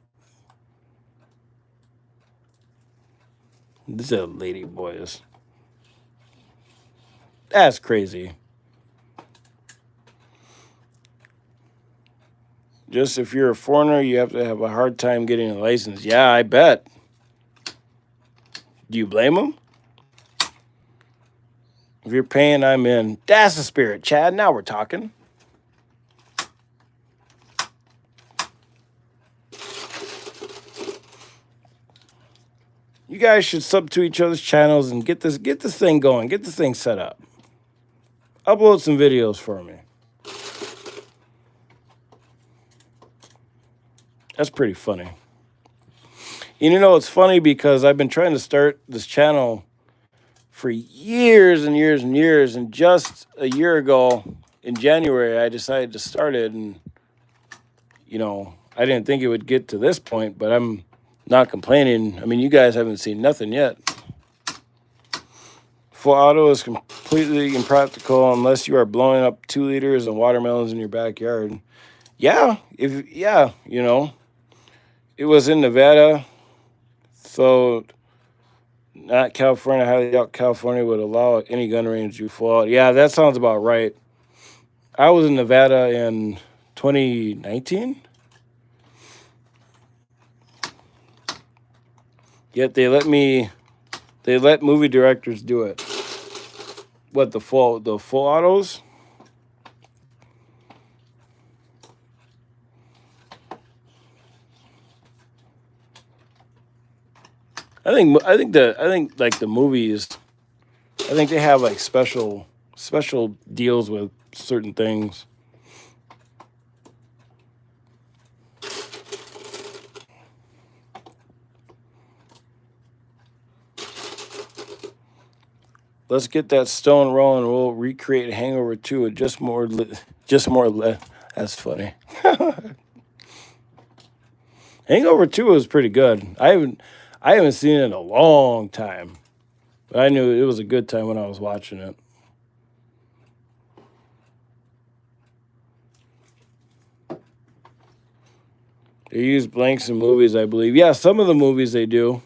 This is lady boys. That's crazy. Just if you're a foreigner, you have to have a hard time getting a license. Yeah, I bet. Do you blame them? If you're paying, I'm in. That's the spirit, Chad. Now we're talking. You guys should sub to each other's channels and get this thing going. Get this thing set up. Upload some videos for me. That's pretty funny. You know, it's funny because I've been trying to start this channel for years and years and years. And just a year ago in January, I decided to start it. And, you know, I didn't think it would get to this point, but I'm not complaining. I mean, you guys haven't seen nothing yet. Full auto is completely impractical unless you are blowing up 2 liters of watermelons in your backyard. Yeah, you know. It was in Nevada, so not California. I highly doubt California would allow any gun range to fall out. Yeah, that sounds about right. I was in Nevada in 2019. Yet they let movie directors do it. What, the full autos? I think like the movies, I think they have like special deals with certain things. Let's get that stone rolling. We'll recreate Hangover 2 with just more lead. That's funny. Hangover 2 was pretty good. I haven't seen it in a long time, but I knew it was a good time when I was watching it. They use blanks in movies, I believe. Yeah, some of the movies they do.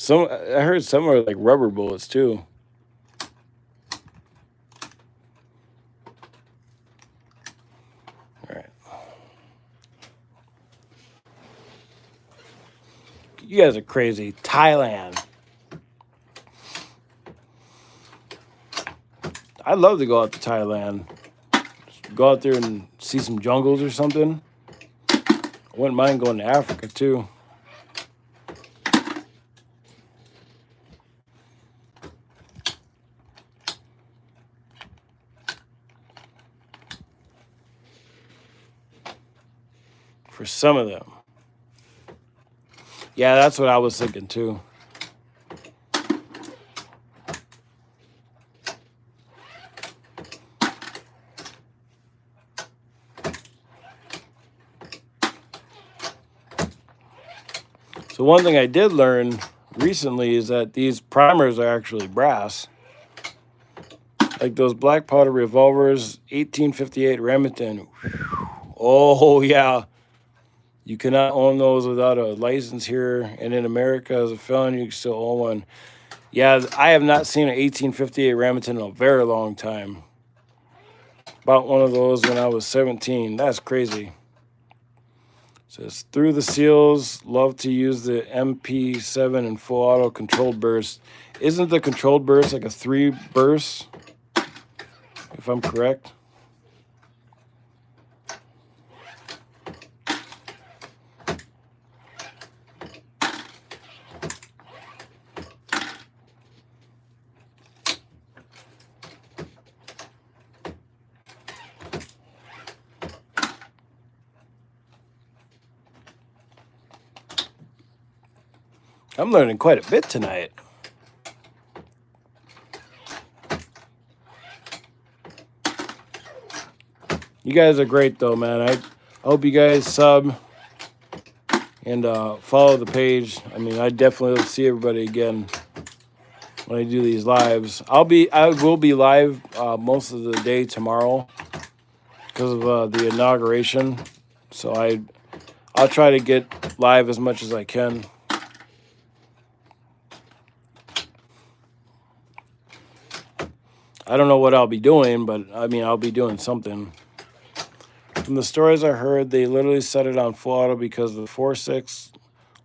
I heard some are like rubber bullets too. All right. You guys are crazy. Thailand. I'd love to go out to Thailand. Just go out there and see some jungles or something. I wouldn't mind going to Africa too. For some of them. Yeah, that's what I was thinking too. So one thing I did learn recently is that these primers are actually brass. Like those black powder revolvers, 1858 Remington. Oh, yeah. You cannot own those without a license here. And in America, as a felon, you can still own one. Yeah, I have not seen an 1858 Remington in a very long time. Bought one of those when I was 17. That's crazy. Says through the seals, love to use the MP7 and full auto controlled burst. Isn't the controlled burst like a 3 burst? If I'm correct. I'm learning quite a bit tonight. You guys are great, though, man. I hope you guys sub and follow the page. I mean, I definitely will see everybody again when I do these lives. I will be live most of the day tomorrow because of the inauguration. So I'll try to get live as much as I can. I don't know what I'll be doing, but I mean, I'll be doing something. From the stories I heard, they literally set it on full auto because the 4.6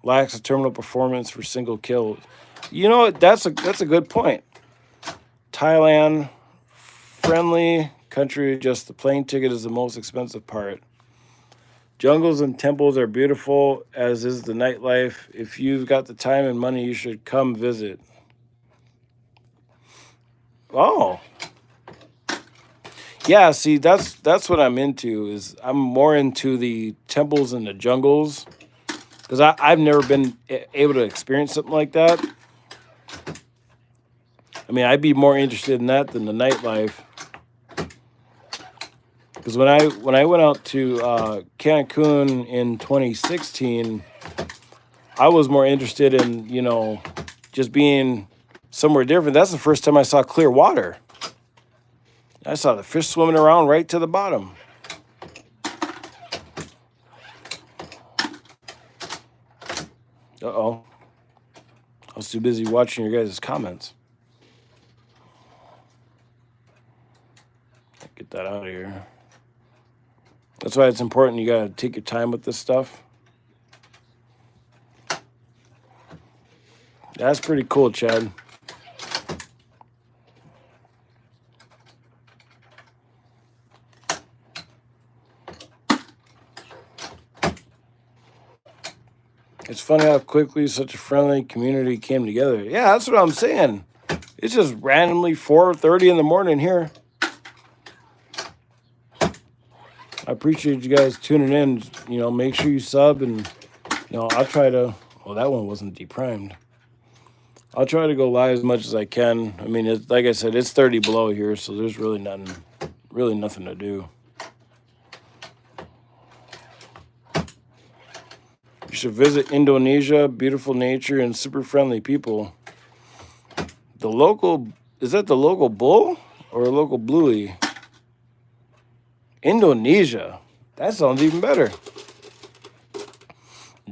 lacks a terminal performance for single kills. You know what? That's a good point. Thailand, friendly country, just the plane ticket is the most expensive part. Jungles and temples are beautiful, as is the nightlife. If you've got the time and money, you should come visit. Oh. Yeah, see, that's what I'm into. Is I'm more into the temples and the jungles because I've never been able to experience something like that. I mean, I'd be more interested in that than the nightlife. Because when I went out to Cancun in 2016, I was more interested in just being somewhere different. That's the first time I saw clear water. I saw the fish swimming around right to the bottom. Uh-oh. I was too busy watching your guys' comments. Get that out of here. That's why it's important. You got to take your time with this stuff. That's pretty cool, Chad. It's funny how quickly such a friendly community came together. Yeah, that's what I'm saying. It's just randomly 4:30 in the morning here. I appreciate you guys tuning in. Make sure you sub and, I'll try to. Well, that one wasn't deprimed. I'll try to go live as much as I can. I mean, like I said, it's 30 below here, so there's really nothing to do. You should visit Indonesia. Beautiful nature and super friendly people. Is that the local bull or a local bluey? Indonesia. That sounds even better.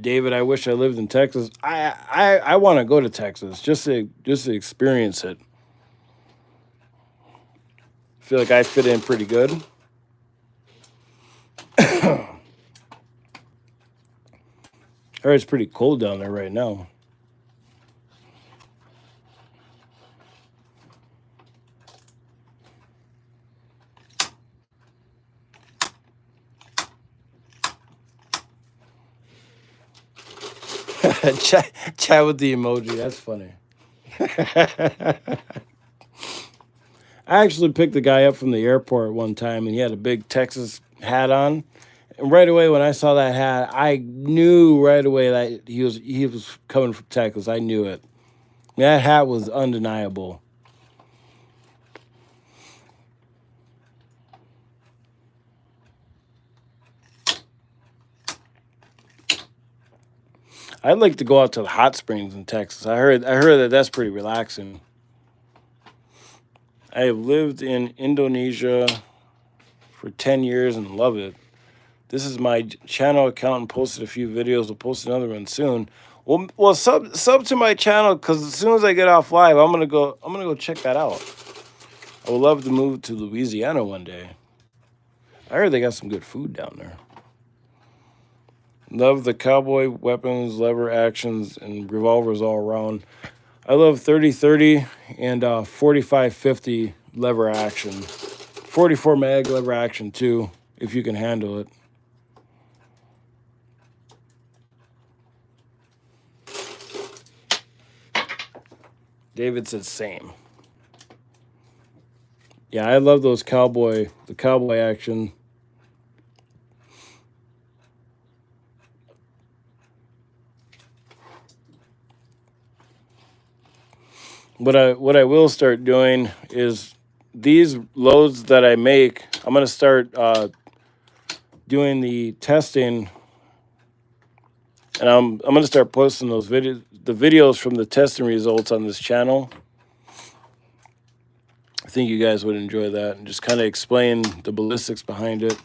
David, I wish I lived in Texas. I want to go to Texas just to experience it. I feel like I fit in pretty good. I heard it's pretty cold down there right now. Chat with the emoji. That's funny. I actually picked the guy up from the airport one time, and he had a big Texas hat on. And right away, when I saw that hat, I knew right away that he was coming from Texas. I knew it. That hat was undeniable. I'd like to go out to the hot springs in Texas. I heard that that's pretty relaxing. I have lived in Indonesia for 10 years and love it. This is my channel account and posted a few videos. We'll post another one soon. Well, sub to my channel because as soon as I get off live, I'm gonna go check that out. I would love to move to Louisiana one day. I heard they got some good food down there. Love the cowboy weapons, lever actions, and revolvers all around. I love 30-30 and 45-50 lever action. 44 mag lever action too, if you can handle it. David said same. Yeah, I love those the cowboy action. What I will start doing is these loads that I make, I'm gonna start doing the testing, and I'm gonna start posting the videos from the testing results on this channel. I think you guys would enjoy that, and just kind of explain the ballistics behind it.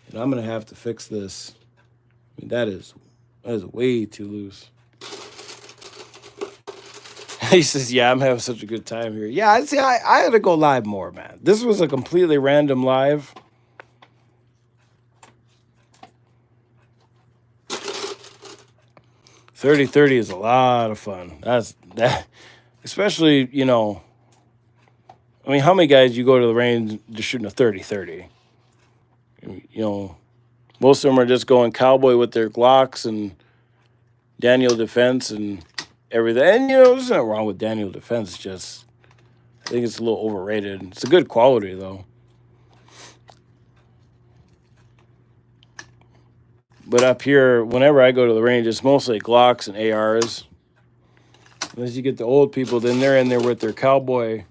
And I'm gonna have to fix this. I mean, that is way too loose. He says, "Yeah, I'm having such a good time here." Yeah, I see. I had to go live more, man. This was a completely random live. .30-30 is a lot of fun. That, especially, you know. I mean, how many guys you go to the range just shooting a 30-30? You know, most of them are just going cowboy with their Glocks and Daniel Defense and everything. And, you know, there's nothing wrong with Daniel Defense. Just, I think it's a little overrated. It's a good quality, though. But up here, whenever I go to the range, it's mostly Glocks and ARs. Unless you get the old people, then they're in there with their cowboy,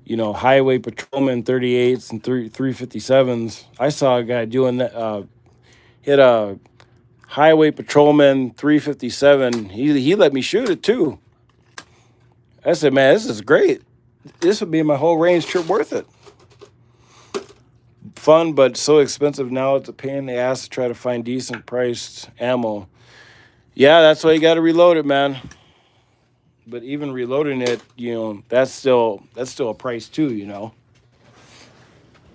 you know, highway patrolman 38s and 357s. I saw a guy doing that. He had a highway patrolman 357. He let me shoot it too. I said, man, this is great. This would be my whole range trip worth it. Fun, but so expensive now. It's a pain in the ass to try to find decent priced ammo. Yeah, that's why you got to reload it, man. But even reloading it, you know, that's still a price too, you know.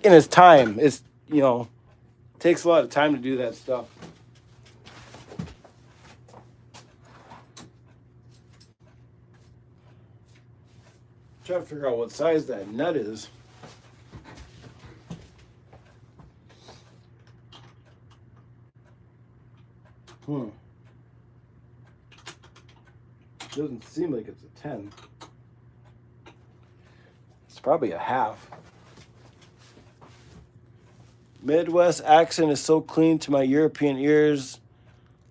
And it's time. It's, you know, takes a lot of time to do that stuff. Trying to figure out what size that nut is. Doesn't seem like it's a 10. It's probably a half. Midwest accent is so clean to my European ears,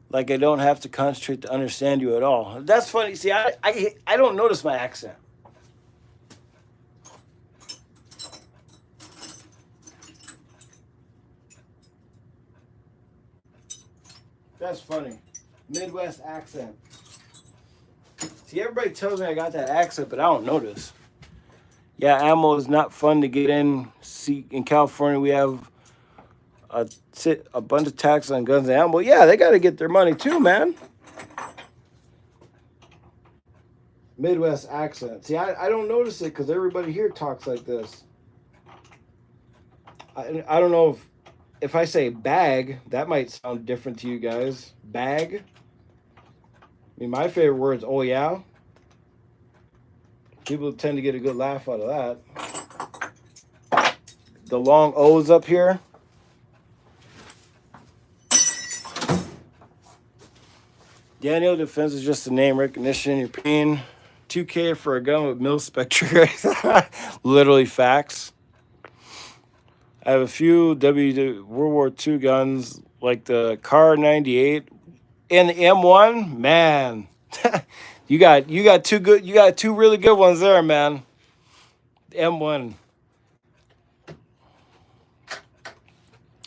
like I don't have to concentrate to understand you at all. That's funny. See, I don't notice my accent. That's funny. Midwest accent. See, everybody tells me I got that accent, but I don't notice. Yeah, ammo is not fun to get in. See, in California, we have a bunch of taxes on guns and ammo. Yeah, they got to get their money too, man. Midwest accent. See, I don't notice it because everybody here talks like this. I don't know if I say bag, that might sound different to you guys. Bag. I mean, my favorite word is, oh yeah. People tend to get a good laugh out of that. The long O's up here. Daniel Defense is just a name recognition. You're paying $2K for a gun with mil spectra. Literally facts. I have a few World War II guns like the Car 98 and the M1. Man, you got two really good ones there, man. The M1.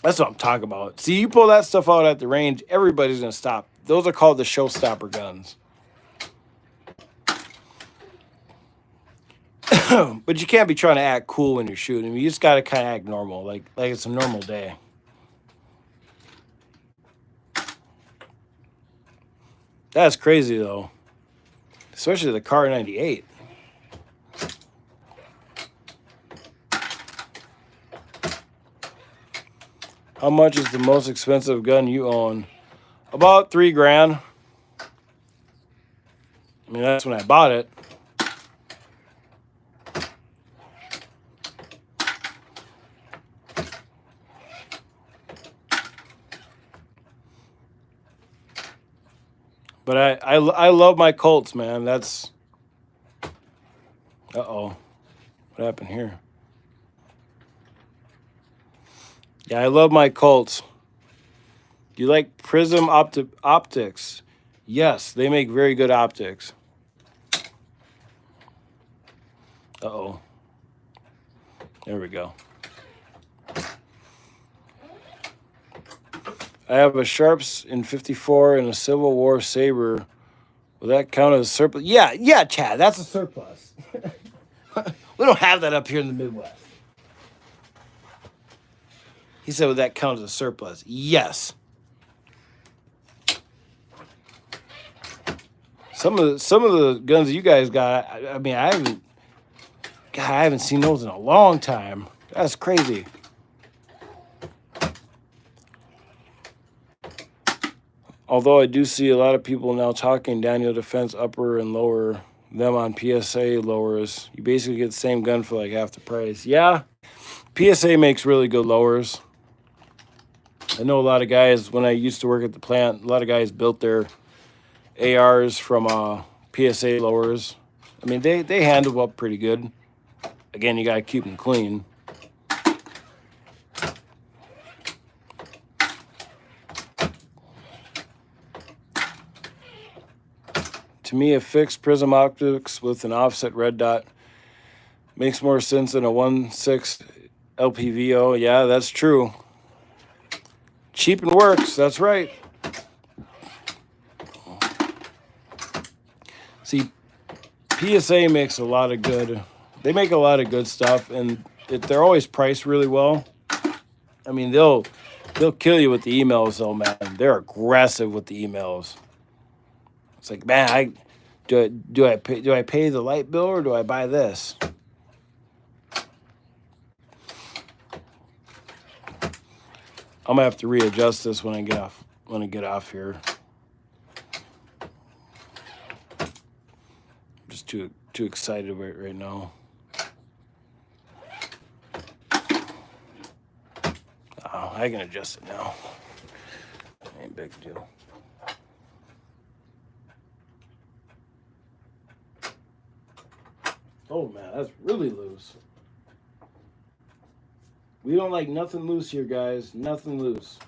That's what I'm talking about. See, you pull that stuff out at the range, everybody's gonna stop. Those are called the showstopper guns. But you can't be trying to act cool when you're shooting. You just gotta kind of act normal, like it's a normal day. That's crazy though, especially the Car 98. How much is the most expensive gun you own? About $3 grand. I mean, that's when I bought it. But I love my Colts, man. That's... Uh-oh. What happened here? Yeah, I love my Colts. Do you like Prism optics? Yes, they make very good optics. Uh-oh. There we go. I have a Sharps in 54 and a Civil War Saber. Will that count as surplus? Yeah, Chad, that's a surplus. We don't have that up here in the Midwest. He said, will that count as a surplus? Yes. Some of the guns you guys got, I mean, I haven't seen those in a long time. That's crazy. Although I do see a lot of people now talking Daniel Defense upper and lower them on PSA lowers. You basically get the same gun for like half the price. Yeah, PSA makes really good lowers. I know a lot of guys, when I used to work at the plant, a lot of guys built their ARs from PSA lowers. I mean, they handle up pretty good. Again, you got to keep them clean. To me, a fixed prism optics with an offset red dot makes more sense than a 1.6 LPVO. Yeah, that's true. Cheap and works. That's right. See, PSA makes a lot of good. They make a lot of good stuff, and they're always priced really well. I mean, they'll kill you with the emails, though, man. They're aggressive with the emails. It's like, man, do I pay the light bill or do I buy this? I'm gonna have to readjust this when I get off here. I'm just too excited about it right now. Oh, I can adjust it now. Ain't a big deal. Oh man, that's really loose. We don't like nothing loose here, guys. Nothing loose.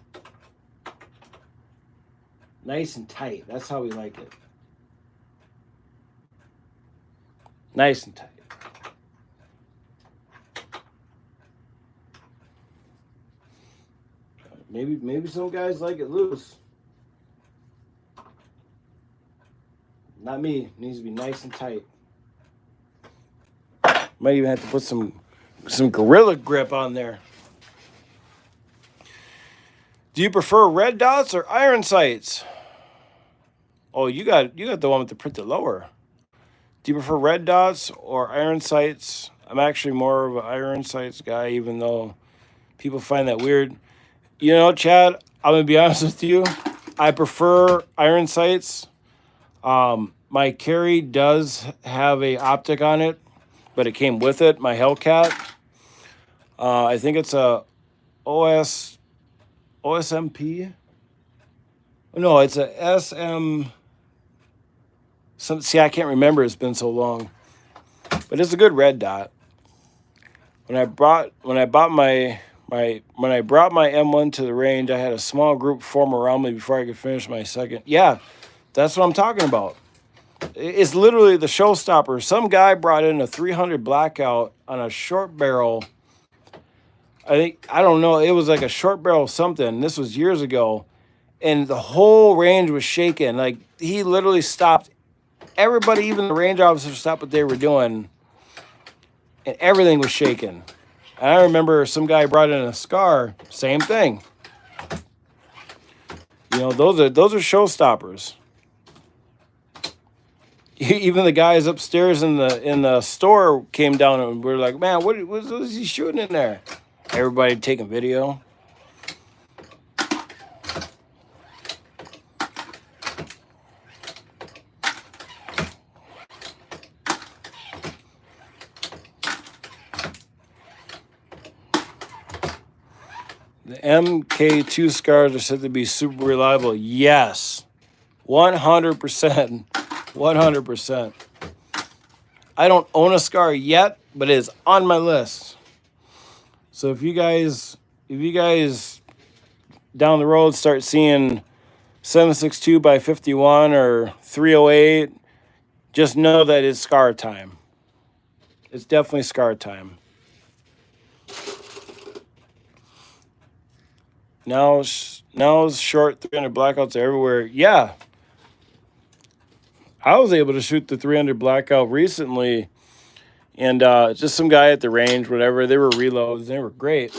Nice and tight. That's how we like it. Nice and tight. Maybe some guys like it loose. Not me. It needs to be nice and tight. Might even have to put some Gorilla Grip on there. Do you prefer red dots or iron sights? Oh, you got the one with the printed lower. Do you prefer red dots or iron sights? I'm actually more of an iron sights guy, even though people find that weird. You know, Chad, I'm gonna be honest with you. I prefer iron sights. My carry does have a optic on it, but it came with it. My Hellcat. I think it's a OSMP. No, it's a SM. See, I can't remember. It's been so long, but it's a good red dot. When I brought my M1 to the range, I had a small group form around me before I could finish my second. Yeah, that's what I'm talking about. It's literally the showstopper. Some guy brought in a 300 blackout on a short barrel. I don't know. It was like a short barrel something. This was years ago. And the whole range was shaking. Like, he literally stopped. Everybody, even the range officers, stopped what they were doing. And everything was shaking. And I remember some guy brought in a Scar. Same thing. You know, those are showstoppers. even the guys upstairs in the store came down and were like, "Man, what was he shooting in there?" Everybody taking video. The MK2 scars are said to be super reliable. Yes, 100%, 100%. I don't own a scar yet, but it is on my list. So if you guys down the road start seeing 762 by 51 or 308, just know that it's scar time. It's definitely scar time. Now short 300 blackouts are everywhere. Yeah. I was able to shoot the 300 blackout recently, and just some guy at the range, whatever. They were reloads. They were great.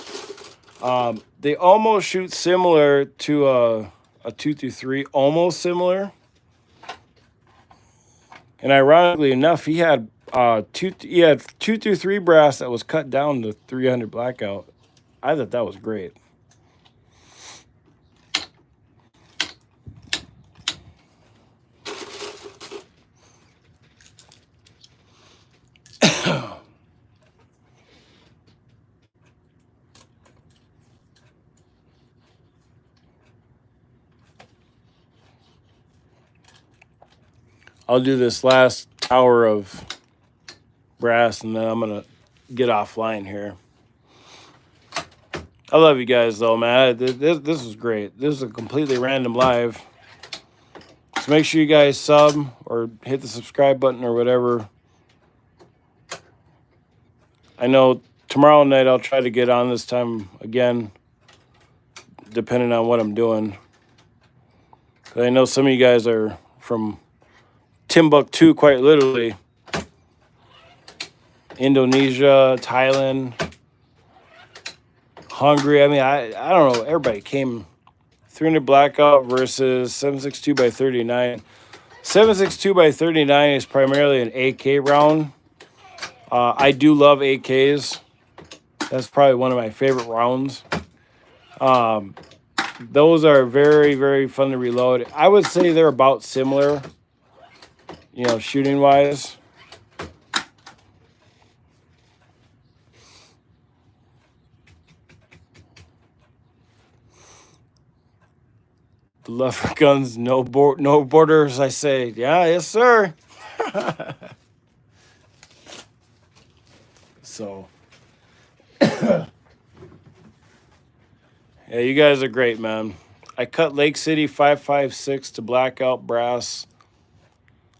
They almost shoot similar to a 223, almost similar. And ironically enough, he had 223 brass that was cut down to 300 blackout. I thought that was great. I'll do this last hour of brass, and then I'm going to get offline here. I love you guys, though, man. This was great. This is a completely random live. So make sure you guys sub or hit the subscribe button or whatever. I know tomorrow night I'll try to get on this time again, depending on what I'm doing. 'Cause I know some of you guys are from Timbuktu, quite literally. Indonesia, Thailand, Hungary. I mean, I don't know. Everybody came. 300 blackout versus 762 by 39. 762 by 39 is primarily an AK round. I do love AKs. That's probably one of my favorite rounds. Those are very, very fun to reload. I would say they're about similar, shooting wise. The love for guns, no borders, I say. Yeah, yes, sir. So, yeah, you guys are great, man. I cut Lake City 5.56 to blackout brass.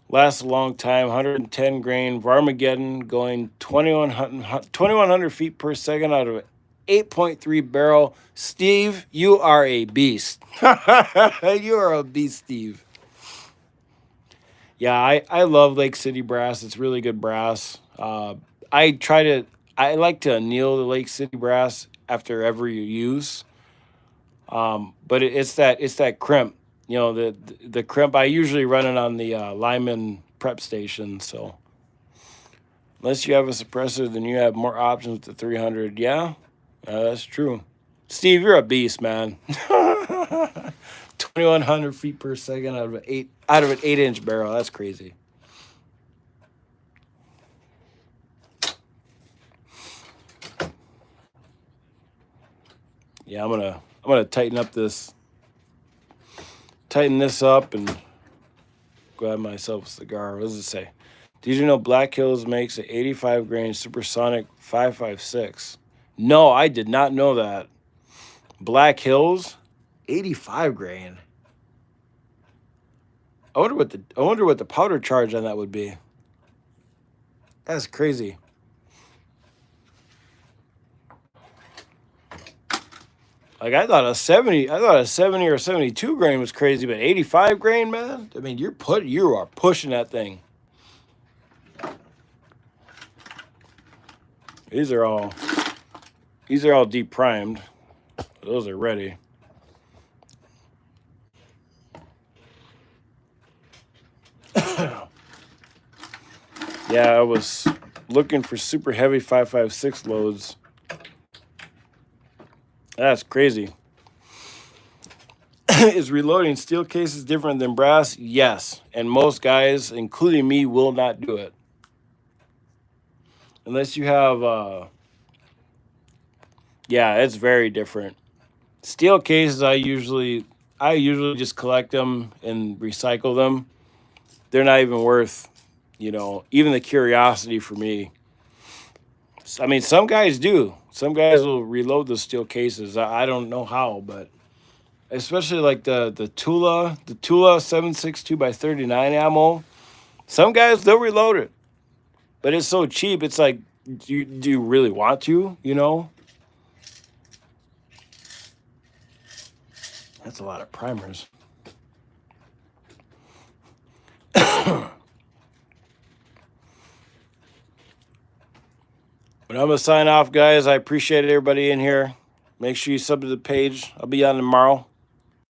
Lasts a long time, 110 grain, Varmageddon, going 2,100 feet per second out of an 8.3 barrel. Steve, you are a beast. You are a beast, Steve. Yeah, I love Lake City brass. It's really good brass. I like to anneal the Lake City brass after every use. But it's that crimp. The crimp. I usually run it on the Lyman prep station. So unless you have a suppressor, then you have more options with the 300. Yeah, that's true. Steve, you're a beast, man. 2,100 feet per second out of an 8-inch barrel. That's crazy. Yeah, I'm gonna tighten this up and grab myself a cigar. What does it say? Did you know Black Hills makes an 85 grain supersonic 5.56? No, I did not know that. Black Hills, 85 grain. I wonder what the powder charge on that would be. That's crazy. Like I thought a 70 or 72 grain was crazy, but 85 grain, man. I mean, you are pushing that thing. These are all deep primed. Those are ready. Yeah, I was looking for super heavy 5.56 loads. That's crazy. Is reloading steel cases different than brass? Yes. And most guys, including me, will not do it. Unless you have, yeah, it's very different. Steel cases, I usually just collect them and recycle them. They're not even worth, even the curiosity for me. I mean, some guys do. Some guys will reload the steel cases. I don't know how, but especially like the Tula 7.62 by 39 ammo. Some guys, they'll reload it, but it's so cheap. It's like, do you really want to? That's a lot of primers. But I'm gonna sign off, guys. I appreciate everybody in here. Make sure you sub to the page. I'll be on tomorrow.